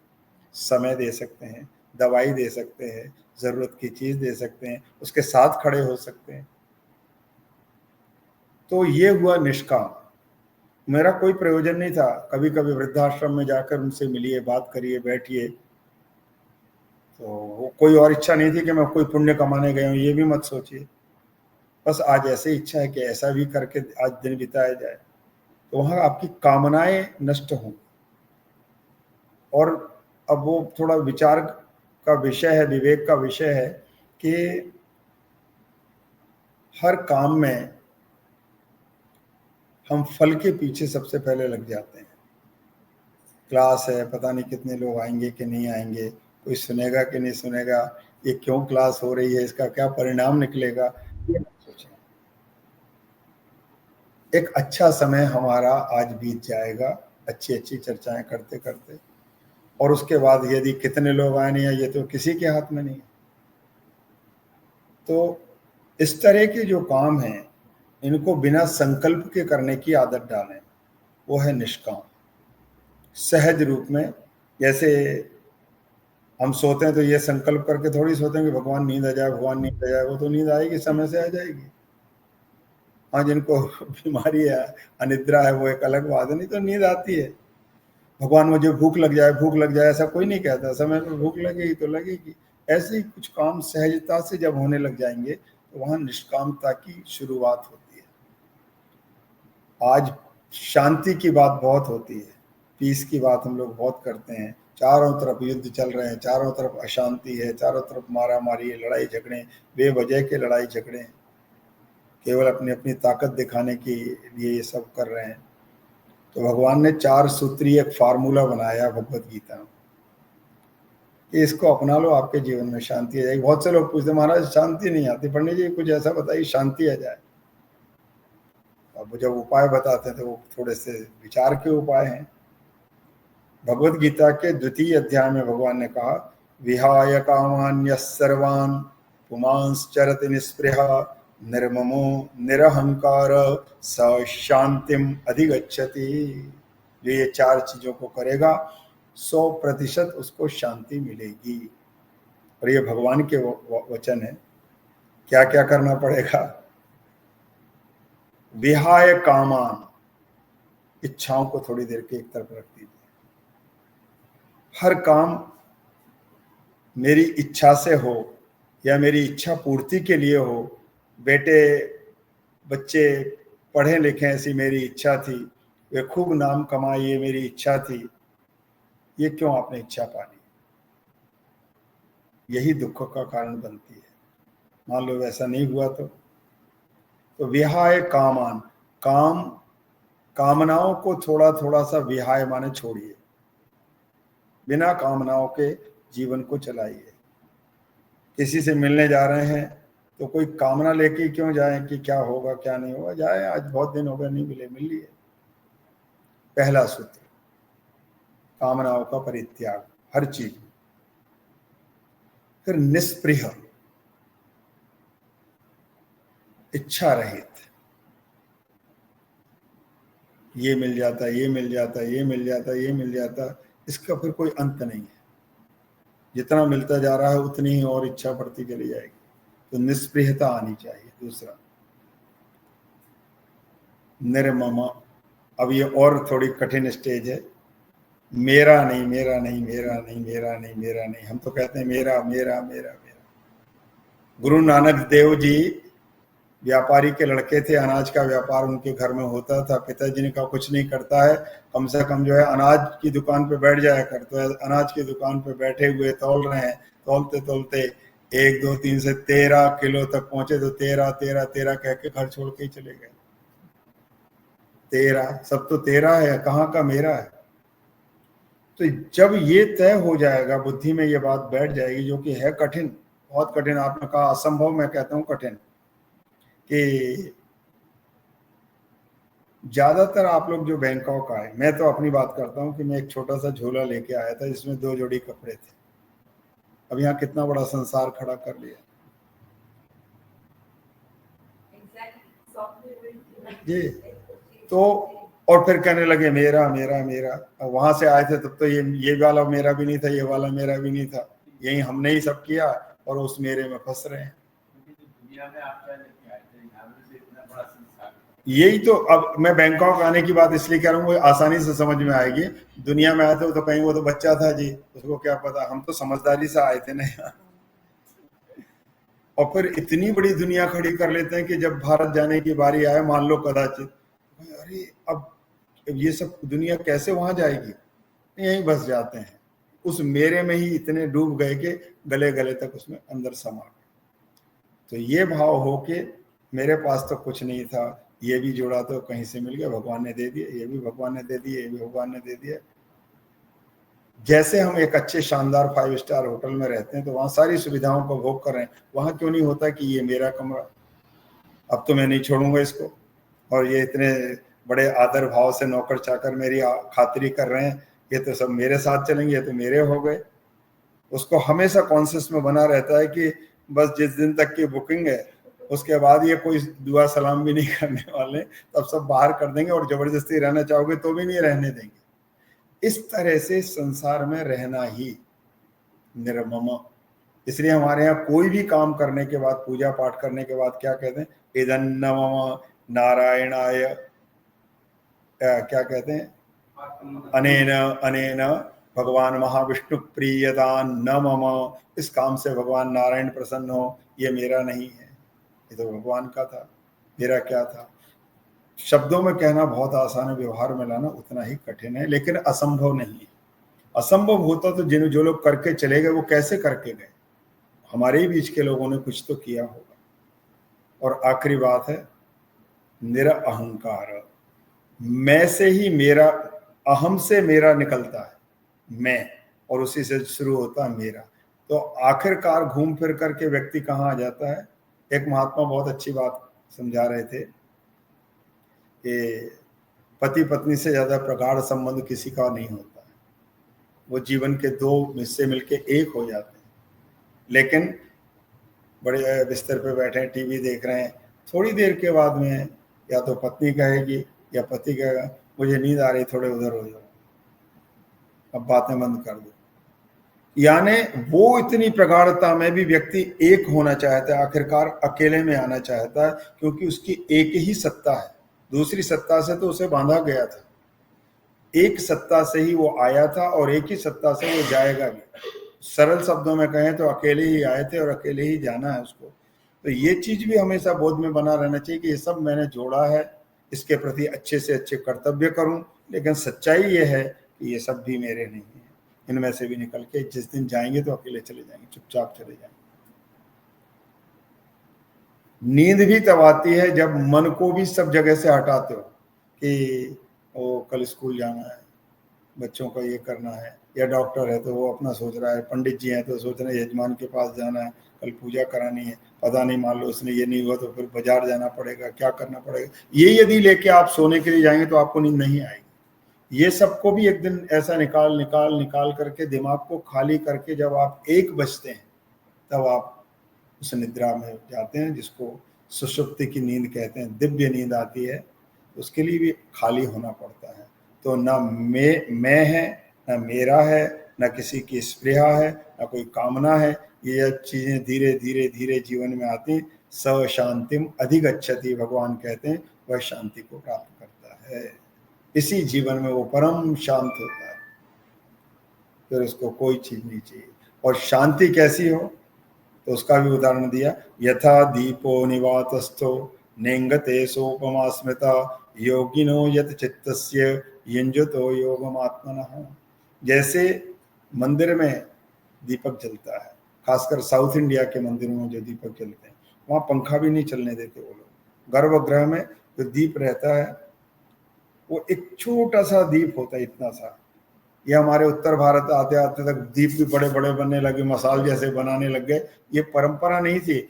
समय दे सकते हैं, दवाई दे सकते हैं, जरूरत की चीज दे सकते हैं, उसके साथ खड़े हो सकते हैं। तो ये हुआ निष्काम। मेरा कोई प्रयोजन नहीं था। कभी कभी वृद्धाश्रम में जाकर उनसे मिलिए, बात करिए, बैठिए, तो कोई और इच्छा नहीं थी कि मैं कोई पुण्य कमाने गया हूँ, ये भी मत सोचिए। बस आज ऐसे इच्छा है कि ऐसा भी करके आज दिन बिताया जाए, तो वहां आपकी कामनाएं नष्ट हों। और अब वो थोड़ा विचार का विषय है, विवेक का विषय है कि हर काम में हम फल के पीछे सबसे पहले लग जाते हैं। क्लास है, पता नहीं कितने लोग आएंगे कि नहीं आएंगे, कोई सुनेगा कि नहीं सुनेगा, ये क्यों क्लास हो रही है, इसका क्या परिणाम निकलेगा, ये मत सोचें। एक अच्छा समय हमारा आज बीत जाएगा अच्छी अच्छी चर्चाएं करते करते, और उसके बाद यदि कितने लोग आए नहीं आए, ये तो किसी के हाथ में नहीं है। तो इस तरह के जो काम हैं, इनको बिना संकल्प के करने की आदत डालें, वो है निष्काम। सहज रूप में, जैसे हम सोते हैं तो ये संकल्प करके थोड़ी सोते हैं कि भगवान नींद आ जाए, भगवान नींद आ जाए। वो तो नींद आएगी, समय से आ जाएगी। हाँ, जिनको बीमारी है, अनिद्रा है, वो एक अलग बात है, नहीं तो नींद आती है। भगवान मुझे भूख लग जाए, भूख लग जाए, ऐसा कोई नहीं कहता। समय पर भूख लगेगी तो लगेगी। ऐसे ही कुछ काम सहजता से जब होने लग जाएंगे, तो वहां निष्कामता की शुरुआत होती है। आज शांति की बात बहुत होती है, पीस की बात हम लोग बहुत करते हैं, चारों तरफ युद्ध चल रहे हैं, चारों तरफ अशांति है, चारों तरफ मारा मारी है, लड़ाई झगड़े, बेवजह के लड़ाई झगड़े, केवल अपनी अपनी ताकत दिखाने के लिए ये सब कर रहे हैं। तो भगवान ने 4 सूत्री एक फार्मूला बनाया भगवत गीता में कि इसको अपना लो, आपके जीवन में शांति आ जाएगी। बहुत से लोग पूछते महाराज शांति नहीं आती, पंडित जी कुछ ऐसा बताइए शांति आ जाए। अब जब उपाय बताते हैं तो वो थोड़े से विचार के उपाय हैं। भगवत गीता के 2य अध्याय में भगवान ने कहा, विहाय कामान्य सर्वान् पुमांश्चरति निस्पृहा निर्ममो निरहंकार स शांतिम अधिगच्छति। जो ये 4 चीजों को करेगा 100% उसको शांति मिलेगी। और ये भगवान के वचन है। क्या क्या करना पड़ेगा? विहाय कामान, इच्छाओं को थोड़ी देर के एक तरफ रख दीजिए। हर काम मेरी इच्छा से हो या मेरी इच्छा पूर्ति के लिए हो, बेटे बच्चे पढ़े लिखें ऐसी मेरी इच्छा थी, वे खूब नाम कमाए ये मेरी इच्छा थी, ये क्यों आपने इच्छा पाली? यही दुख का कारण बनती है। मान लो वैसा नहीं हुआ तो विहाय कामान, कामनाओं को थोड़ा थोड़ा सा विहाय माने छोड़िए, बिना कामनाओं के जीवन को चलाइए। किसी से मिलने जा रहे हैं तो कोई कामना लेके क्यों जाएं कि क्या होगा क्या नहीं होगा, जाए आज बहुत दिन हो गए नहीं मिले, मिल लिए। पहला सूत्र, कामनाओं का परित्याग हर चीज में। फिर निस्पृह, इच्छा रहित, ये मिल जाता, ये मिल जाता, ये मिल जाता, ये मिल जाता, इसका फिर कोई अंत नहीं है। जितना मिलता जा रहा है उतनी ही और इच्छा बढ़ती चली जाएगी। तो निस्पृहता आनी चाहिए। दूसरा निर्मम, अब ये और थोड़ी कठिन स्टेज है। मेरा नहीं, मेरा नहीं, मेरा नहीं, मेरा नहीं, मेरा नहीं। हम तो कहते हैं मेरा मेरा मेरा मेरा। गुरु नानक देव जी व्यापारी के लड़के थे, अनाज का व्यापार उनके घर में होता था। पिताजी ने कहा कुछ नहीं करता है, कम से कम जो है अनाज की दुकान पे बैठ जाया कर। तो अनाज की दुकान पे बैठे हुए तौल रहे हैं, तौलते तौलते 1 2 3 से 13 किलो तक पहुंचे। तो 13 13 13 कह के घर छोड़ के ही चले गए। 13, सब तो 13 है, कहाँ का मेरा है? तो जब ये तय हो जाएगा, बुद्धि में ये बात बैठ जाएगी, जो कि है कठिन, बहुत कठिन। आपने कहा असंभव, मैं कहता हूँ कठिन। कि ज्यादातर आप लोग जो बैंकॉक आए, मैं तो अपनी बात करता हूँ कि मैं एक छोटा सा झोला लेके आया था जिसमें 2 जोड़ी कपड़े थे। अब यहाँ कितना बड़ा संसार खड़ा कर लिया जी। तो और फिर कहने लगे मेरा मेरा मेरा। वहां से आए थे तब तो ये वाला मेरा भी नहीं था, ये वाला मेरा भी नहीं था, यही हमने ही सब किया और उस मेरे में फंस रहे हैं। यही तो, अब मैं बैंकॉक आने की बात इसलिए कह रहा हूँ, आसानी से समझ में आएगी। दुनिया में आए थे तो कहीं वो तो बच्चा था जी, उसको क्या पता, हम तो समझदारी से आए थे ना। और फिर इतनी बड़ी दुनिया खड़ी कर लेते हैं कि जब भारत जाने की बारी आए, मान लो कदाचित, अरे अब ये सब दुनिया कैसे वहां जाएगी, यहीं बस जाते हैं। उस मेरे में ही इतने डूब गए कि गले गले तक उसमें अंदर समा गए। तो ये भाव हो के मेरे पास तो कुछ नहीं था, ये भी जोड़ा तो कहीं से मिल गया, भगवान ने दे दिया, ये भी भगवान ने दे दिया, ये भी भगवान ने दे दिया। जैसे हम एक अच्छे शानदार 5 स्टार होटल में रहते हैं तो वहां सारी सुविधाओं को भोग कर रहे हैं, वहां क्यों नहीं होता कि ये मेरा कमरा, अब तो मैं नहीं छोड़ूंगा इसको, और ये इतने बड़े आदर भाव से नौकर चाकर मेरी खातिरी कर रहे हैं, ये तो सब मेरे साथ चलेंगे, ये तो मेरे हो गए। उसको हमेशा कॉन्शियस में बना रहता है कि बस जिस दिन तक की बुकिंग है उसके बाद ये कोई दुआ सलाम भी नहीं करने वाले, तब सब बाहर कर देंगे, और जबरदस्ती रहना चाहोगे तो भी नहीं रहने देंगे। इस तरह से संसार में रहना ही निर्मम। इसलिए हमारे यहाँ कोई भी काम करने के बाद, पूजा पाठ करने के बाद क्या कहते हैं, इदन्नमम नारायणाय, क्या कहते हैं, अनेन अनेन भगवान महाविष्णु प्रियदान न मम, इस काम से भगवान नारायण प्रसन्न हो, ये मेरा नहीं है, ये तो भगवान का था, मेरा क्या था। शब्दों में कहना बहुत आसान है, व्यवहार में लाना उतना ही कठिन है, लेकिन असंभव नहीं है। असंभव होता तो जो लोग करके चले गए वो कैसे करके गए? हमारे ही बीच के लोगों ने कुछ तो किया होगा। और आखिरी बात है निरअहंकार। मैं से ही मेरा, अहम से मेरा निकलता है मैं, और उसी से शुरू होता है मेरा। तो आखिरकार घूम फिर करके व्यक्ति कहाँ आ जाता है? एक महात्मा बहुत अच्छी बात समझा रहे थे कि पति पत्नी से ज्यादा प्रगाढ़ संबंध किसी का नहीं होता है। वो जीवन के दो हिस्से मिलके एक हो जाते हैं। लेकिन बड़े बिस्तर पे बैठे हैं, टीवी देख रहे हैं, थोड़ी देर के बाद में या तो पत्नी कहेगी या पति कहेगा मुझे नींद आ रही, थोड़े उधर हो जाओ, अब बातें बंद कर दो। यानी वो इतनी प्रगाढ़ता में भी व्यक्ति एक होना चाहता है, आखिरकार अकेले में आना चाहता है, क्योंकि उसकी एक ही सत्ता है, दूसरी सत्ता से तो उसे बांधा गया था। एक सत्ता से ही वो आया था और एक ही सत्ता से वो जाएगा भी। सरल शब्दों में कहें तो अकेले ही आए थे और अकेले ही जाना है उसको। तो ये चीज भी हमेशा बोध में बना रहना चाहिए कि ये सब मैंने जोड़ा है, इसके प्रति अच्छे से अच्छे कर्तव्य करूं, लेकिन सच्चाई ये है कि ये सब भी मेरे नहीं है। इनमें से भी निकल के जिस दिन जाएंगे तो अकेले चले जाएंगे, चुपचाप चले जाएंगे। नींद भी तब आती है जब मन को भी सब जगह से हटाते हो कि ओ कल स्कूल जाना है, बच्चों का ये करना है, या डॉक्टर है तो वो अपना सोच रहा है, पंडित जी हैं तो सोच रहे हैं यजमान के पास जाना है, कल पूजा करानी है, पता नहीं मान लो उसने ये नहीं हुआ तो फिर बाजार जाना पड़ेगा, क्या करना पड़ेगा। ये यदि लेके आप सोने के लिए जाएंगे तो आपको नींद नहीं आएगी। ये सबको भी एक दिन ऐसा निकाल निकाल निकाल करके दिमाग को खाली करके जब आप 1 बजते हैं तब आप उस निद्रा में जाते हैं, जिसको सुषुप्ति की नींद कहते हैं, दिव्य नींद आती है। उसके लिए भी खाली होना पड़ता है। तो ना मैं है, ना मेरा है, ना किसी की स्पृहा है, ना कोई कामना है। ये चीजें धीरे धीरे धीरे जीवन में आती, स शांतिम अधिगच्छति, भगवान कहते हैं वह शांति को प्राप्त करता है। इसी जीवन में वो परम शांत होता है, फिर उसको कोई चीज नहीं चाहिए। और शांति कैसी हो तो उसका भी उदाहरण दिया, यथा दीपो निवातस्थो नेंगते सोपमा स्मृता योगिनो यत चित्तस्य युञ्जतो योगमात्मनः। जैसे मंदिर में दीपक जलता है, खासकर साउथ इंडिया के मंदिरों में जो दीपक जलते हैं, वहाँ पंखा भी नहीं चलने देते वो लोग। गर्भगृह में जो दीप रहता है वो एक छोटा सा दीप होता है, इतना सा। ये हमारे उत्तर भारत आते आते तक दीप भी बड़े बड़े बनने लगे, मसाल जैसे बनाने लग गए। ये परंपरा नहीं थी।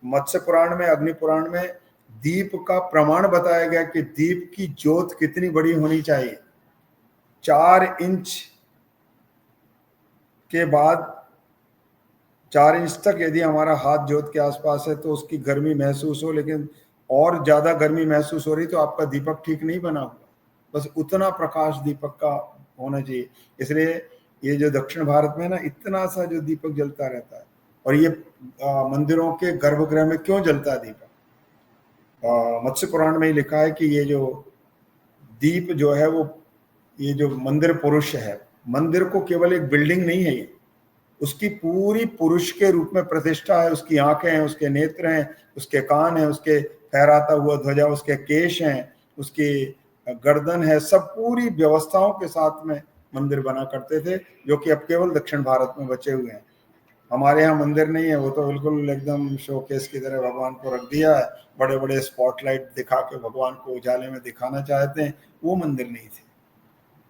मत्स्य पुराण में, अग्नि पुराण में दीप का प्रमाण बताया गया कि दीप की ज्योत कितनी बड़ी होनी चाहिए। 4 इंच के बाद 4 इंच तक यदि हमारा हाथ ज्योत के आसपास है तो उसकी गर्मी महसूस हो, लेकिन और ज्यादा गर्मी महसूस हो रही तो आपका दीपक ठीक नहीं बना हुआ। बस उतना प्रकाश दीपक का होना चाहिए। इसलिए ये जो दक्षिण भारत में ना इतना सा जो दीपक जलता रहता है। और ये मंदिरों के गर्भगृह में क्यों जलता है दीपक? मत्स्य पुराण में ही लिखा है कि ये जो दीप जो है वो, ये जो मंदिर पुरुष है, मंदिर को केवल एक बिल्डिंग नहीं है, ये उसकी पूरी पुरुष के रूप में प्रतिष्ठा है। उसकी आंखें हैं, उसके नेत्र हैं, उसके कान हैं, उसके फहराता हुआ ध्वजा, उसके केश हैं, उसकी गर्दन है, सब पूरी व्यवस्थाओं के साथ में मंदिर बना करते थे, जो कि अब केवल दक्षिण भारत में बचे हुए हैं। हमारे यहाँ मंदिर नहीं है, वो तो बिल्कुल एकदम शोकेस की तरह भगवान को रख दिया है, बड़े बड़े स्पॉटलाइट दिखा के भगवान को उजाले में दिखाना चाहते हैं, वो मंदिर नहीं थे।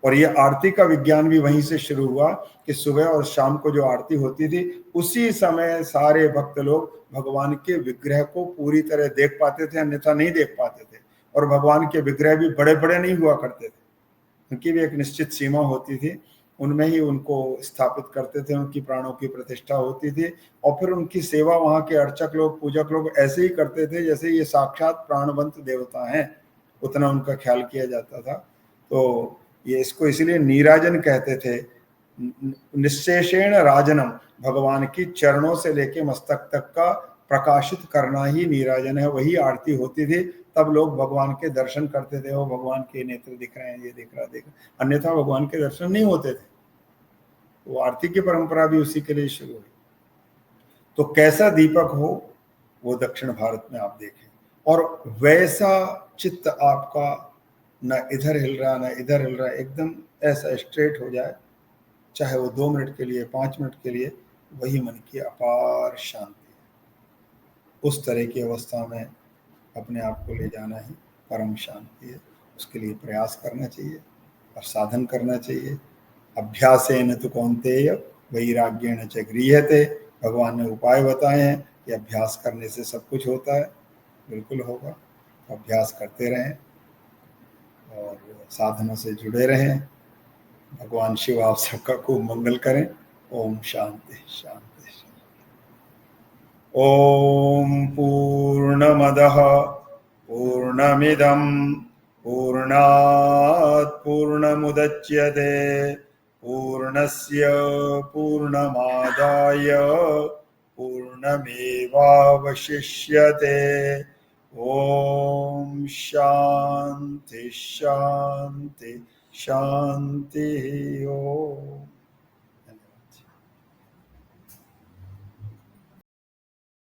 और ये आरती का विज्ञान भी वहीं से शुरू हुआ कि सुबह और शाम को जो आरती होती थी उसी समय सारे भक्त लोग भगवान के विग्रह को पूरी तरह देख पाते थे, अन्यथा नहीं देख पाते थे। और भगवान के विग्रह भी बड़े बड़े नहीं हुआ करते थे, उनकी भी एक निश्चित सीमा होती थी, उनमें ही उनको स्थापित करते थे, उनकी प्राणों की प्रतिष्ठा होती थी। और फिर उनकी सेवा वहाँ के अर्चक लोग, पूजक लोग ऐसे ही करते थे जैसे ये साक्षात प्राणवंत देवता हैं, उतना उनका ख्याल किया जाता था। तो ये इसको इसलिए नीराजन कहते थे, निश्शेषेण राजनम, भगवान की चरणों से लेके मस्तक तक का प्रकाशित करना ही नीराजन है। वही आरती होती थी, तब लोग भगवान के दर्शन करते थे। वो भगवान के नेत्र दिख रहे हैं, ये दिख रहा, अन्यथा भगवान के दर्शन नहीं होते थे। वो आरती की परंपरा भी उसी के लिए शुरू हुई। तो कैसा दीपक हो वो दक्षिण भारत में आप देखें, और वैसा चित्त आपका न इधर हिल रहा न इधर हिल रहा, एकदम ऐसा स्ट्रेट हो जाए, चाहे वो 2 मिनट के लिए 5 मिनट के लिए, वही मन की अपार शांति है। उस तरह की अवस्था में अपने आप को ले जाना ही परम शांति है। उसके लिए प्रयास करना चाहिए और साधन करना चाहिए। अभ्यासेन तु कौन्तेय वैराग्येण च गृह्यते। भगवान ने उपाय बताए हैं कि अभ्यास करने से सब कुछ होता है। बिल्कुल होगा। अभ्यास करते रहें और साधनों से जुड़े रहें। भगवान शिव आप सबका खूब मंगल करें। ओम शांति शांति। ओम पूर्णमदः पूर्णमिदं पूर्णात् पूर्णमुदच्यते पूर्णस्य पूर्णमादाय पूर्णमेवावशिष्यते। ओम शांति शांति शांति। ओम।